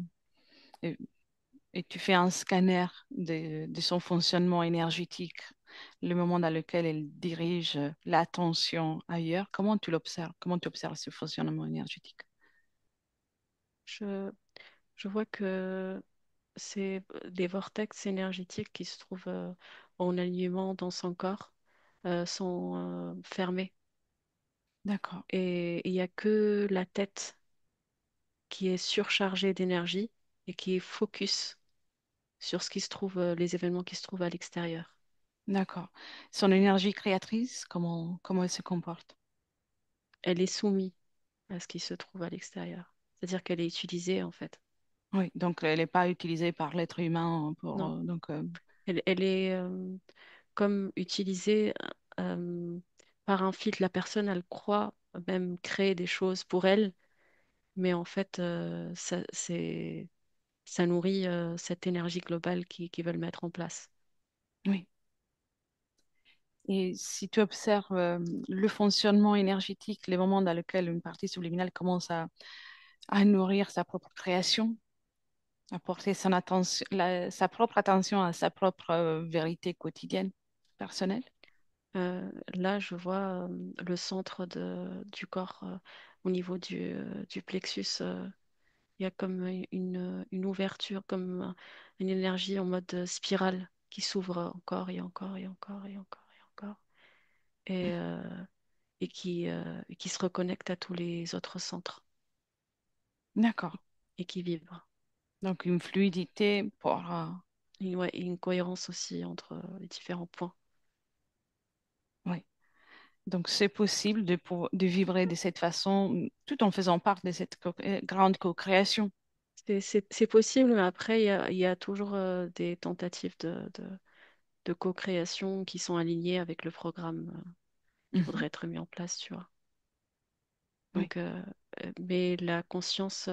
et tu fais un scanner de son fonctionnement énergétique, le moment dans lequel elle dirige l'attention ailleurs, comment tu l'observes? Comment tu observes ce fonctionnement énergétique? Je, je vois que c'est des vortex énergétiques qui se trouvent en alignement dans son corps sont fermés. D'accord, Et il n'y a que la tête qui est surchargée d'énergie et qui est focus sur ce qui se trouve, les événements qui se trouvent à l'extérieur. d'accord. Son énergie créatrice, comment elle se comporte? Elle est soumise à ce qui se trouve à l'extérieur. C'est-à-dire qu'elle est utilisée en fait. Oui, donc elle n'est pas utilisée par l'être humain pour Non, donc elle est comme utilisée euh, par un fil. La personne, elle croit même créer des choses pour elle, mais en fait, ça nourrit cette énergie globale qu'ils veulent mettre en place. oui. Et si tu observes le fonctionnement énergétique, les moments dans lesquels une partie subliminale commence à nourrir sa propre création, à porter son attention, sa propre attention à sa propre vérité quotidienne, personnelle. Là, je vois le centre du corps au niveau du plexus. Il y a comme une ouverture, comme une énergie en mode spirale qui s'ouvre encore et encore et encore et encore et encore et, euh, et qui se reconnecte à tous les autres centres D'accord. et qui vibre. Donc une fluidité pour... Et ouais, et une cohérence aussi entre les différents points. oui. Donc c'est possible de vibrer de cette façon tout en faisant part de cette grande co-création. C'est possible, mais après, il y a toujours des tentatives de co-création qui sont alignées avec le programme qui Mhm. voudrait être mis en place, tu vois. Oui, Donc, mais la conscience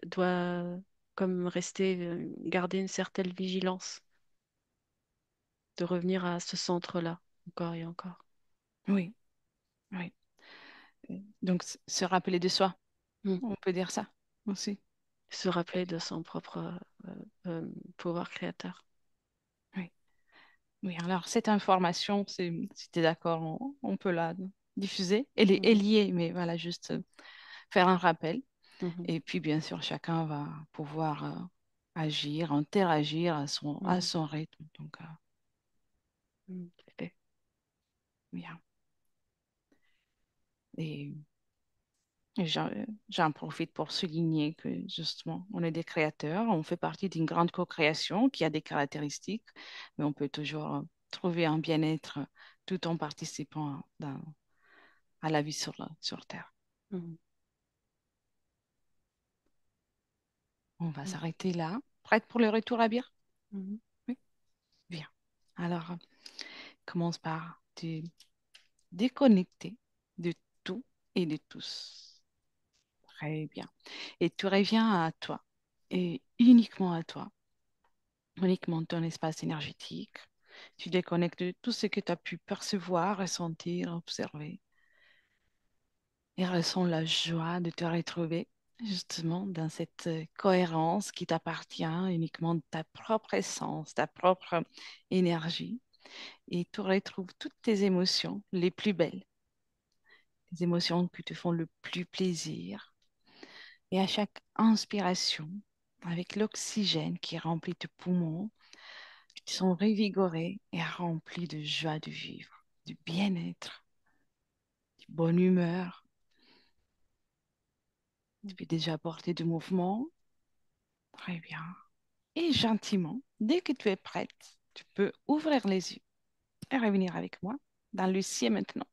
doit comme rester, garder une certaine vigilance, de revenir à ce centre-là, encore et encore. oui, oui. Donc se rappeler de soi, Mm. on peut dire ça aussi. Se rappeler de son propre pouvoir créateur. Oui. Oui, alors cette information, si tu es d'accord, on peut la diffuser. Elle est Mhm. liée, mais voilà, juste faire un rappel. Mhm. Et puis, bien sûr, chacun va pouvoir agir, interagir à Mhm. son rythme. Donc, Mhm. Tout à fait. bien. Et j'en profite pour souligner que, justement, on est des créateurs, on fait partie d'une grande co-création qui a des caractéristiques, mais on peut toujours trouver un bien-être tout en participant à la vie sur Terre. Mhm. On va Mhm. s'arrêter là. Prête pour le retour à Bire? Mhm. Oui, bien. Alors, commence par te déconnecter de tout et de tous. Très bien. Et tu reviens à toi, et uniquement à toi, uniquement ton espace énergétique. Tu déconnectes de tout ce que tu as pu percevoir, ressentir, observer. Et ressens la joie de te retrouver justement dans cette cohérence qui t'appartient uniquement de ta propre essence, ta propre énergie. Et tu retrouves toutes tes émotions les plus belles, les émotions qui te font le plus plaisir. Et à chaque inspiration, avec l'oxygène qui remplit tes poumons, qui sont revigorés et remplis de joie de vivre, du bien-être, de bonne humeur. Tu peux déjà apporter du mouvement. Très bien. Et gentiment, dès que tu es prête, tu peux ouvrir les yeux et revenir avec moi dans le ciel maintenant.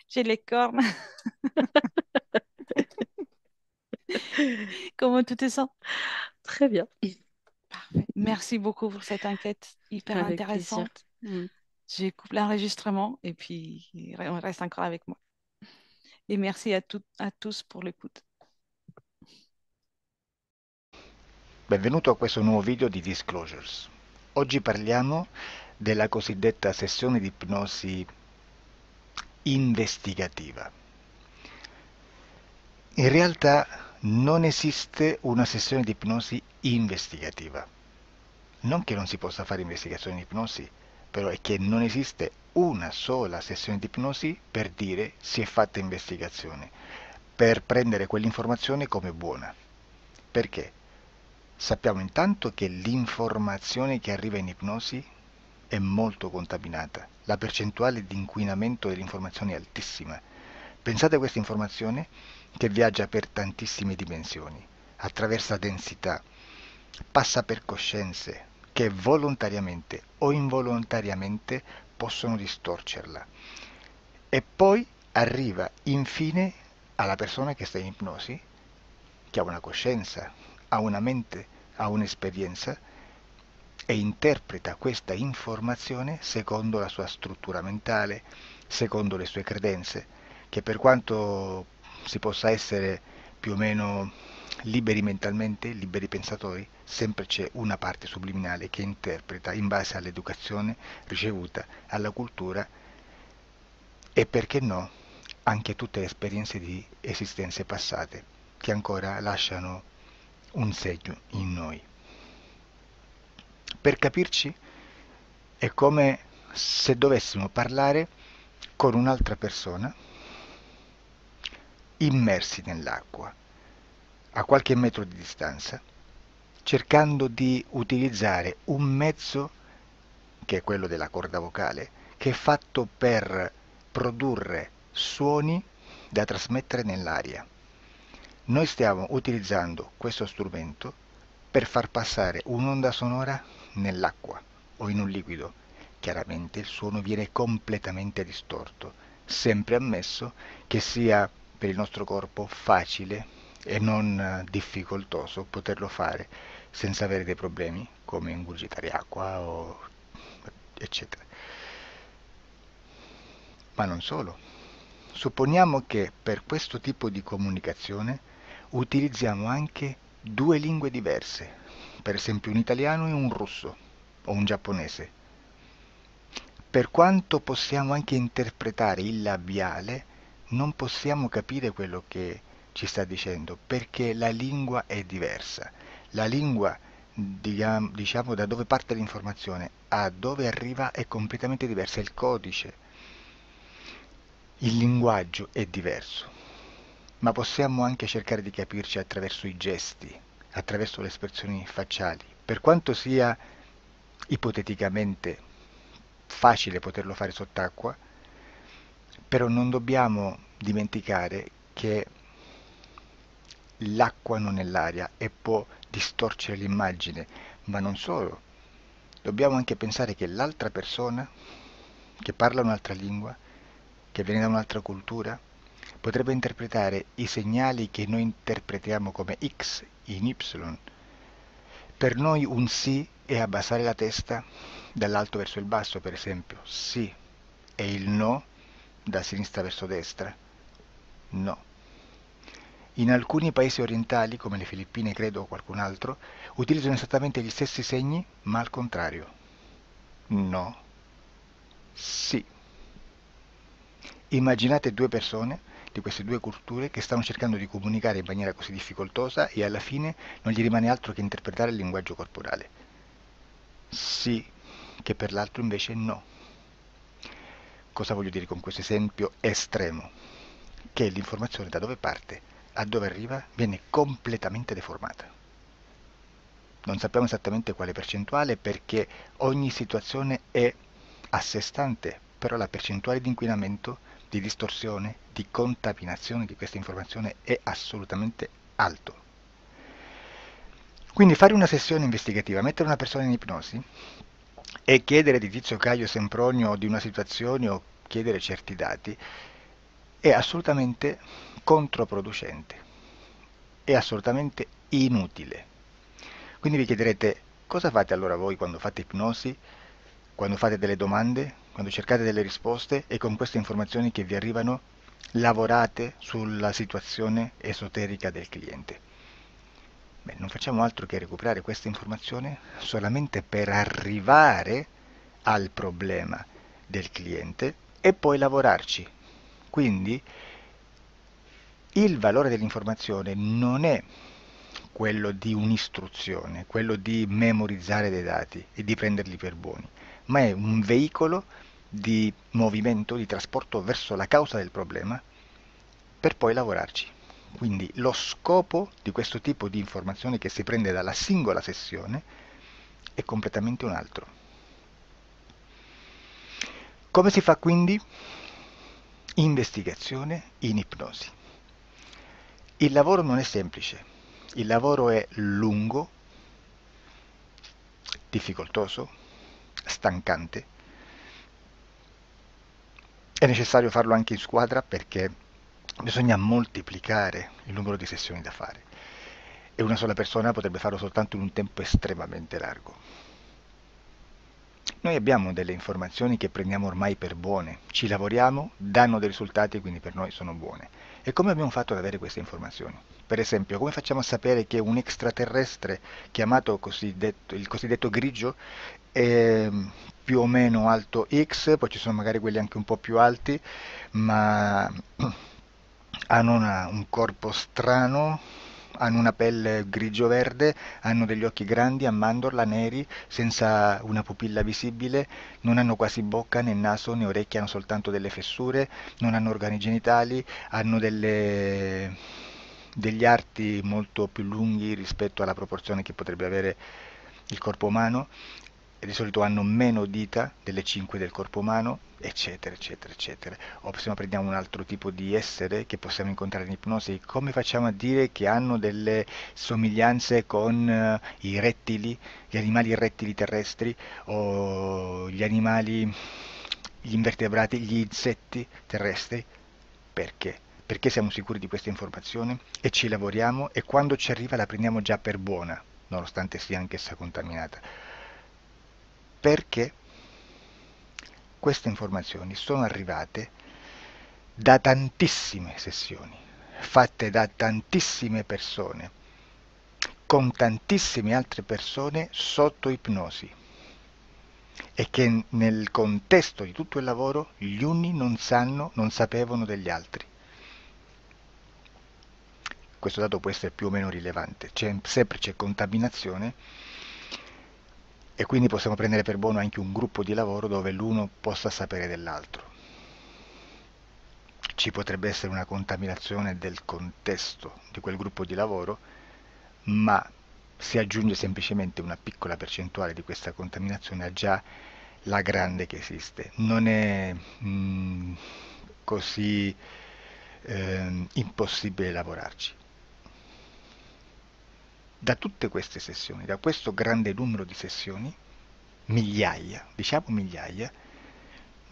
J'ai les cornes. Comment tu te sens? Très bien. Parfait. Merci beaucoup pour cette enquête hyper Avec plaisir. intéressante. Mhm. J'ai coupé l'enregistrement et puis on reste encore avec moi. Et merci à toutes, à tous pour l'écoute. Benvenuto a questo nuovo video di Disclosures. Oggi parliamo della cosiddetta sessione di ipnosi investigativa. In realtà non esiste una sessione di ipnosi investigativa. Non che non si possa fare investigazione di ipnosi, però è che non esiste una sola sessione di ipnosi per dire si è fatta investigazione, per prendere quell'informazione come buona. Perché? Sappiamo intanto che l'informazione che arriva in ipnosi è molto contaminata, la percentuale di inquinamento dell'informazione è altissima. Pensate a questa informazione che viaggia per tantissime dimensioni, attraversa densità, passa per coscienze che volontariamente o involontariamente possono distorcerla. E poi arriva infine alla persona che sta in ipnosi, che ha una coscienza, ha una mente, ha un'esperienza e interpreta questa informazione secondo la sua struttura mentale, secondo le sue credenze, che per quanto si possa essere più o meno liberi mentalmente, liberi pensatori, sempre c'è una parte subliminale che interpreta in base all'educazione ricevuta, alla cultura e perché no, anche tutte le esperienze di esistenze passate che ancora lasciano un segno in noi. Per capirci, è come se dovessimo parlare con un'altra persona immersi nell'acqua, a qualche metro di distanza, cercando di utilizzare un mezzo, che è quello della corda vocale, che è fatto per produrre suoni da trasmettere nell'aria. Noi stiamo utilizzando questo strumento per far passare un'onda sonora nell'acqua o in un liquido. Chiaramente il suono viene completamente distorto, sempre ammesso che sia per il nostro corpo facile e non difficoltoso poterlo fare senza avere dei problemi come ingurgitare acqua o eccetera. Ma non solo. Supponiamo che per questo tipo di comunicazione utilizziamo anche due lingue diverse, per esempio un italiano e un russo o un giapponese. Per quanto possiamo anche interpretare il labiale, non possiamo capire quello che ci sta dicendo, perché la lingua è diversa. La lingua, diciamo, da dove parte l'informazione a dove arriva è completamente diversa, il codice, il linguaggio è diverso, ma possiamo anche cercare di capirci attraverso i gesti, attraverso le espressioni facciali. Per quanto sia ipoteticamente facile poterlo fare sott'acqua, però non dobbiamo dimenticare che l'acqua non è l'aria e può distorcere l'immagine, ma non solo. Dobbiamo anche pensare che l'altra persona, che parla un'altra lingua, che viene da un'altra cultura, potrebbe interpretare i segnali che noi interpretiamo come X in Y. Per noi un sì è abbassare la testa dall'alto verso il basso, per esempio, sì, e il no da sinistra verso destra, no. In alcuni paesi orientali, come le Filippine credo o qualcun altro, utilizzano esattamente gli stessi segni, ma al contrario. No, sì. Immaginate due persone di queste due culture che stanno cercando di comunicare in maniera così difficoltosa e alla fine non gli rimane altro che interpretare il linguaggio corporale. Sì, che per l'altro invece no. Cosa voglio dire con questo esempio estremo? Che l'informazione da dove parte a dove arriva viene completamente deformata. Non sappiamo esattamente quale percentuale perché ogni situazione è a sé stante, però la percentuale di inquinamento, di distorsione, di contaminazione di questa informazione è assolutamente alto. Quindi fare una sessione investigativa, mettere una persona in ipnosi e chiedere di Tizio Caio Sempronio di una situazione o chiedere certi dati è assolutamente controproducente, è assolutamente inutile. Quindi vi chiederete cosa fate allora voi quando fate ipnosi, quando fate delle domande, quando cercate delle risposte e con queste informazioni che vi arrivano lavorate sulla situazione esoterica del cliente. Beh, non facciamo altro che recuperare questa informazione solamente per arrivare al problema del cliente e poi lavorarci. Quindi il valore dell'informazione non è quello di un'istruzione, quello di memorizzare dei dati e di prenderli per buoni, ma è un veicolo di movimento, di trasporto verso la causa del problema per poi lavorarci. Quindi lo scopo di questo tipo di informazione che si prende dalla singola sessione è completamente un altro. Come si fa quindi? Investigazione in ipnosi. Il lavoro non è semplice, il lavoro è lungo, difficoltoso, stancante. È necessario farlo anche in squadra perché bisogna moltiplicare il numero di sessioni da fare e una sola persona potrebbe farlo soltanto in un tempo estremamente largo. Noi abbiamo delle informazioni che prendiamo ormai per buone, ci lavoriamo, danno dei risultati e quindi per noi sono buone. E come abbiamo fatto ad avere queste informazioni? Per esempio, come facciamo a sapere che un extraterrestre chiamato il cosiddetto grigio è più o meno alto X, poi ci sono magari quelli anche un po' più alti, ma hanno un corpo strano, hanno una pelle grigio-verde, hanno degli occhi grandi a mandorla, neri, senza una pupilla visibile, non hanno quasi bocca né naso né orecchie, hanno soltanto delle fessure, non hanno organi genitali, hanno degli arti molto più lunghi rispetto alla proporzione che potrebbe avere il corpo umano, e di solito hanno meno dita delle 5 del corpo umano, eccetera, eccetera, eccetera. O se no prendiamo un altro tipo di essere che possiamo incontrare in ipnosi, come facciamo a dire che hanno delle somiglianze con i rettili, gli animali rettili terrestri o gli invertebrati, gli insetti terrestri? Perché? Perché siamo sicuri di questa informazione e ci lavoriamo e quando ci arriva la prendiamo già per buona, nonostante sia anch'essa contaminata. Perché queste informazioni sono arrivate da tantissime sessioni, fatte da tantissime persone, con tantissime altre persone sotto ipnosi e che nel contesto di tutto il lavoro gli uni non sapevano degli altri. Questo dato può essere più o meno rilevante, sempre c'è contaminazione e quindi possiamo prendere per buono anche un gruppo di lavoro dove l'uno possa sapere dell'altro. Ci potrebbe essere una contaminazione del contesto di quel gruppo di lavoro, ma si aggiunge semplicemente una piccola percentuale di questa contaminazione a già la grande che esiste. Non è così impossibile lavorarci. Da tutte queste sessioni, da questo grande numero di sessioni, migliaia, diciamo migliaia,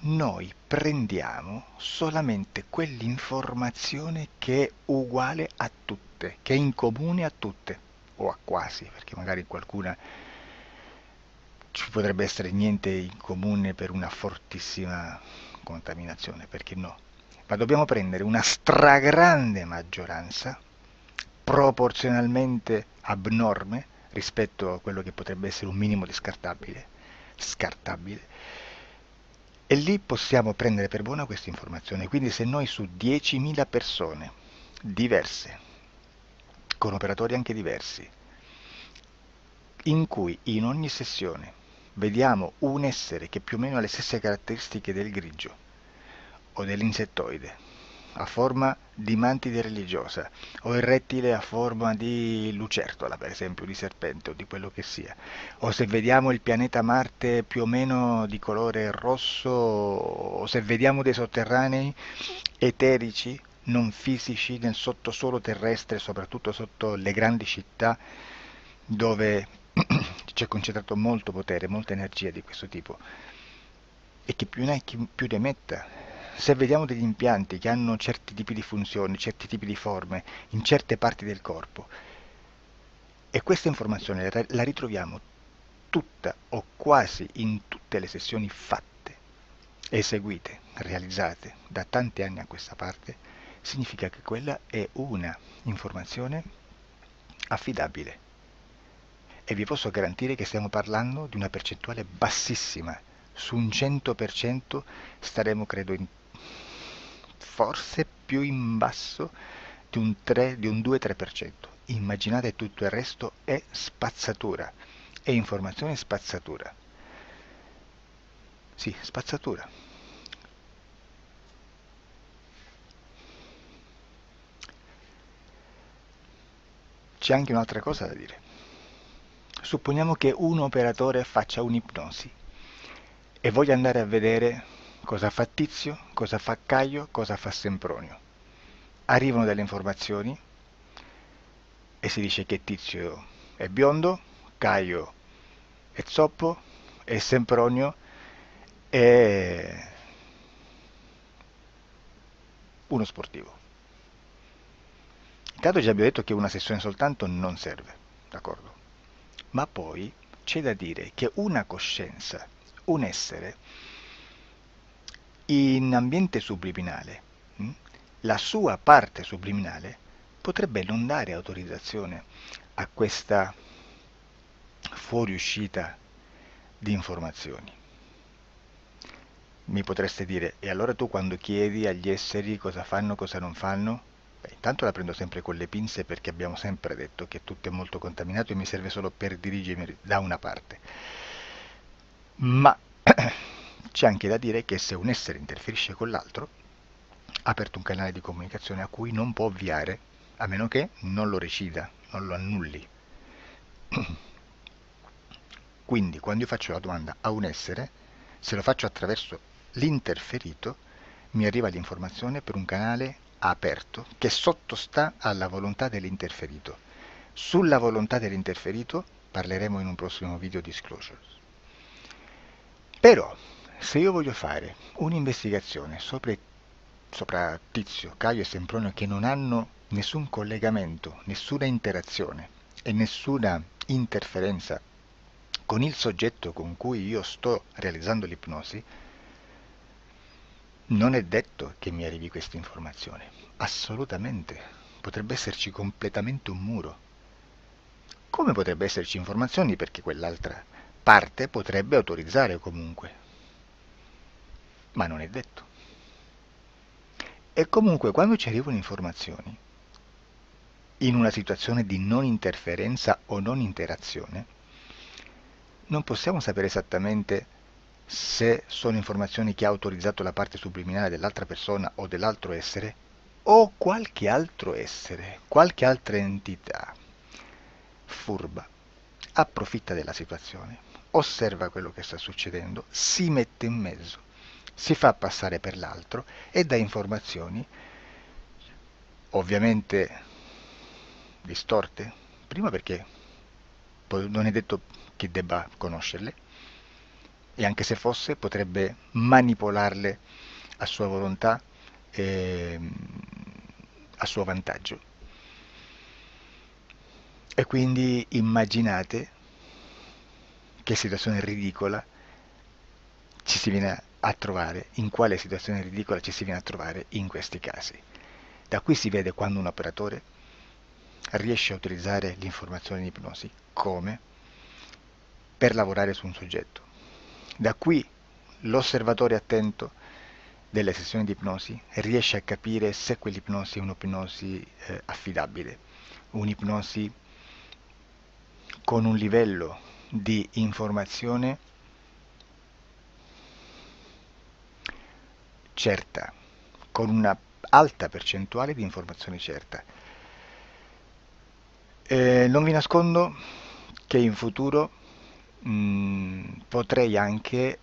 noi prendiamo solamente quell'informazione che è uguale a tutte, che è in comune a tutte, o a quasi, perché magari qualcuna ci potrebbe essere niente in comune per una fortissima contaminazione, perché no? Ma dobbiamo prendere una stragrande maggioranza, proporzionalmente abnorme rispetto a quello che potrebbe essere un minimo di scartabile, e lì possiamo prendere per buona questa informazione. Quindi se noi su 10.000 persone diverse, con operatori anche diversi, in cui in ogni sessione vediamo un essere che più o meno ha le stesse caratteristiche del grigio o dell'insettoide, a forma di mantide religiosa, o il rettile a forma di lucertola, per esempio, di serpente o di quello che sia, o se vediamo il pianeta Marte più o meno di colore rosso, o se vediamo dei sotterranei eterici, non fisici, nel sottosuolo terrestre, soprattutto sotto le grandi città, dove c'è concentrato molto potere, molta energia di questo tipo, e che più ne hai più ne metta. Se vediamo degli impianti che hanno certi tipi di funzioni, certi tipi di forme in certe parti del corpo, e questa informazione la ritroviamo tutta o quasi in tutte le sessioni fatte, eseguite, realizzate da tanti anni a questa parte, significa che quella è una informazione affidabile. E vi posso garantire che stiamo parlando di una percentuale bassissima. Su un 100% staremo, credo, forse più in basso di un 2-3%. Immaginate tutto il resto è spazzatura, è informazione spazzatura. Sì, spazzatura. C'è anche un'altra cosa da dire. Supponiamo che un operatore faccia un'ipnosi e voglia andare a vedere cosa fa Tizio, cosa fa Caio, cosa fa Sempronio. Arrivano delle informazioni e si dice che Tizio è biondo, Caio è zoppo e Sempronio è uno sportivo. Intanto già abbiamo detto che una sessione soltanto non serve, d'accordo? Ma poi c'è da dire che una coscienza, un essere, in ambiente subliminale, la sua parte subliminale potrebbe non dare autorizzazione a questa fuoriuscita di informazioni. Mi potreste dire, e allora tu quando chiedi agli esseri cosa fanno, cosa non fanno? Beh, intanto la prendo sempre con le pinze perché abbiamo sempre detto che tutto è molto contaminato e mi serve solo per dirigermi da una parte. Ma c'è anche da dire che se un essere interferisce con l'altro, ha aperto un canale di comunicazione a cui non può ovviare, a meno che non lo recida, non lo annulli. Quindi quando io faccio la domanda a un essere, se lo faccio attraverso l'interferito, mi arriva l'informazione per un canale aperto che sottostà alla volontà dell'interferito. Sulla volontà dell'interferito parleremo in un prossimo video disclosures. Però, se io voglio fare un'investigazione sopra Tizio, Caio e Sempronio che non hanno nessun collegamento, nessuna interazione e nessuna interferenza con il soggetto con cui io sto realizzando l'ipnosi, non è detto che mi arrivi questa informazione. Assolutamente. Potrebbe esserci completamente un muro. Come potrebbe esserci informazioni perché quell'altra parte potrebbe autorizzare comunque. Ma non è detto. E comunque quando ci arrivano informazioni, in una situazione di non interferenza o non interazione, non possiamo sapere esattamente se sono informazioni che ha autorizzato la parte subliminale dell'altra persona o dell'altro essere, o qualche altro essere, qualche altra entità furba, approfitta della situazione, osserva quello che sta succedendo, si mette in mezzo, si fa passare per l'altro e dà informazioni, ovviamente distorte, prima perché non è detto che debba conoscerle, e anche se fosse potrebbe manipolarle a sua volontà e a suo vantaggio. E quindi immaginate che situazione ridicola ci si viene a trovare, in quale situazione ridicola ci si viene a trovare in questi casi. Da qui si vede quando un operatore riesce a utilizzare l'informazione in ipnosi come per lavorare su un soggetto. Da qui l'osservatore attento delle sessioni di ipnosi riesce a capire se quell'ipnosi è un'ipnosi affidabile, un'ipnosi con un livello di informazione certa, con una alta percentuale di informazione certa. Non vi nascondo che in futuro potrei anche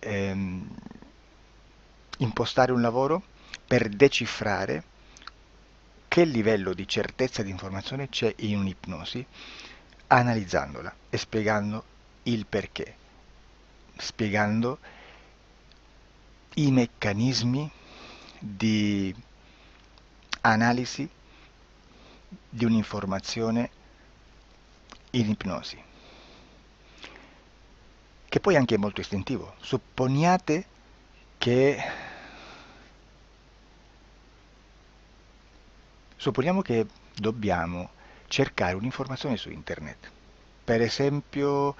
impostare un lavoro per decifrare che livello di certezza di informazione c'è in un'ipnosi, analizzandola e spiegando il perché, spiegando i meccanismi di analisi di un'informazione in ipnosi, che poi anche è molto istintivo. Che Supponiamo che dobbiamo cercare un'informazione su internet, per esempio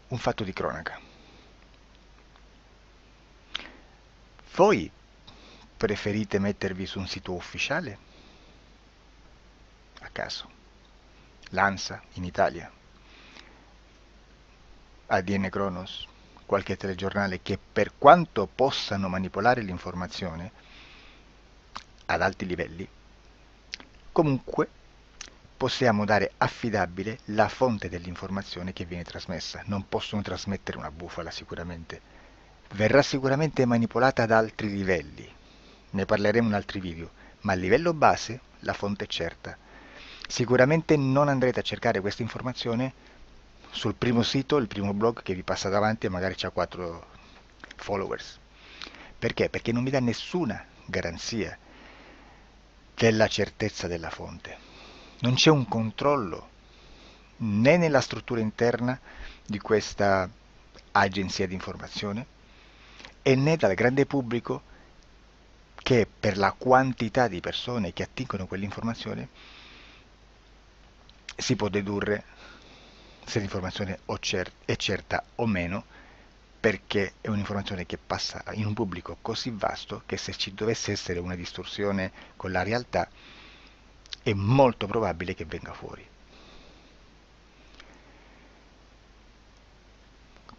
un fatto di cronaca. Voi preferite mettervi su un sito ufficiale? A caso. L'ANSA in Italia, ADN Kronos, qualche telegiornale che per quanto possano manipolare l'informazione ad alti livelli, comunque possiamo dare affidabile la fonte dell'informazione che viene trasmessa. Non possono trasmettere una bufala sicuramente. Verrà sicuramente manipolata ad altri livelli. Ne parleremo in altri video, ma a livello base la fonte è certa. Sicuramente non andrete a cercare questa informazione sul primo sito, il primo blog che vi passa davanti e magari ha 4 followers. Perché? Perché non vi dà nessuna garanzia della certezza della fonte. non c'è un controllo né nella struttura interna di questa agenzia di informazione e né dal grande pubblico che per la quantità di persone che attingono quell'informazione si può dedurre se l'informazione è certa o meno, perché è un'informazione che passa in un pubblico così vasto che se ci dovesse essere una distorsione con la realtà è molto probabile che venga fuori.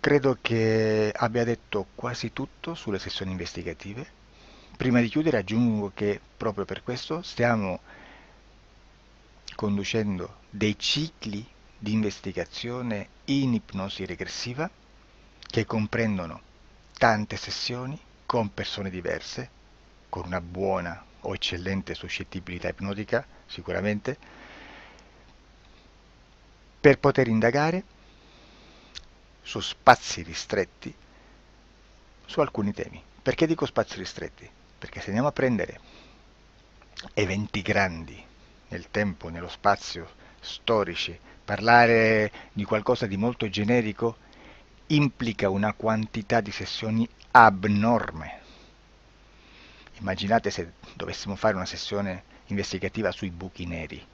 Credo che abbia detto quasi tutto sulle sessioni investigative. Prima di chiudere aggiungo che proprio per questo stiamo conducendo dei cicli di investigazione in ipnosi regressiva che comprendono tante sessioni con persone diverse, con una buona o eccellente suscettibilità ipnotica sicuramente, per poter indagare su spazi ristretti su alcuni temi. Perché dico spazi ristretti? Perché se andiamo a prendere eventi grandi nel tempo, nello spazio, storici, parlare di qualcosa di molto generico implica una quantità di sessioni abnorme. Immaginate se dovessimo fare una sessione investigativa sui buchi neri.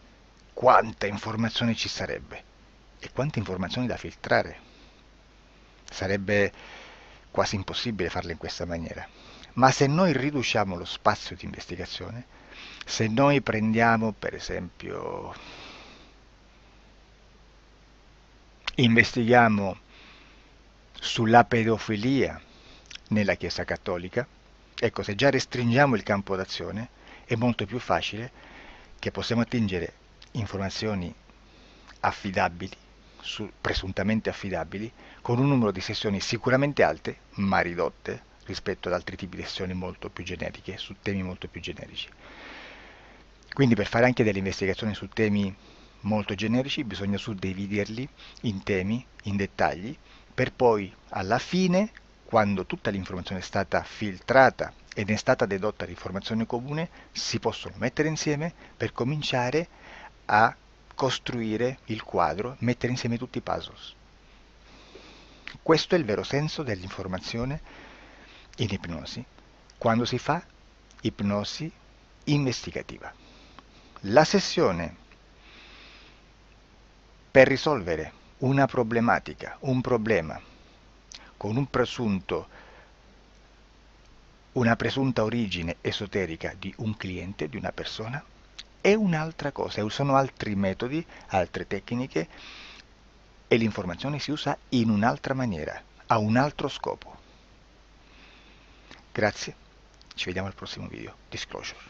Quanta informazione ci sarebbe e quante informazioni da filtrare. Sarebbe quasi impossibile farlo in questa maniera. Ma se noi riduciamo lo spazio di investigazione, se noi prendiamo per esempio, investighiamo sulla pedofilia nella Chiesa Cattolica, ecco, se già restringiamo il campo d'azione, è molto più facile che possiamo attingere informazioni affidabili, presuntamente affidabili, con un numero di sessioni sicuramente alte, ma ridotte rispetto ad altri tipi di sessioni molto più generiche, su temi molto più generici. Quindi per fare anche delle investigazioni su temi molto generici bisogna suddividerli in temi, in dettagli, per poi alla fine, quando tutta l'informazione è stata filtrata ed è stata dedotta l'informazione comune, si possono mettere insieme per cominciare a costruire il quadro, mettere insieme tutti i puzzles. Questo è il vero senso dell'informazione in ipnosi, quando si fa ipnosi investigativa. La sessione per risolvere una problematica, un problema, con una presunta origine esoterica di un cliente, di una persona, è un'altra cosa, sono altri metodi, altre tecniche e l'informazione si usa in un'altra maniera, ha un altro scopo. Grazie, ci vediamo al prossimo video. Disclosure.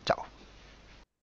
Ciao.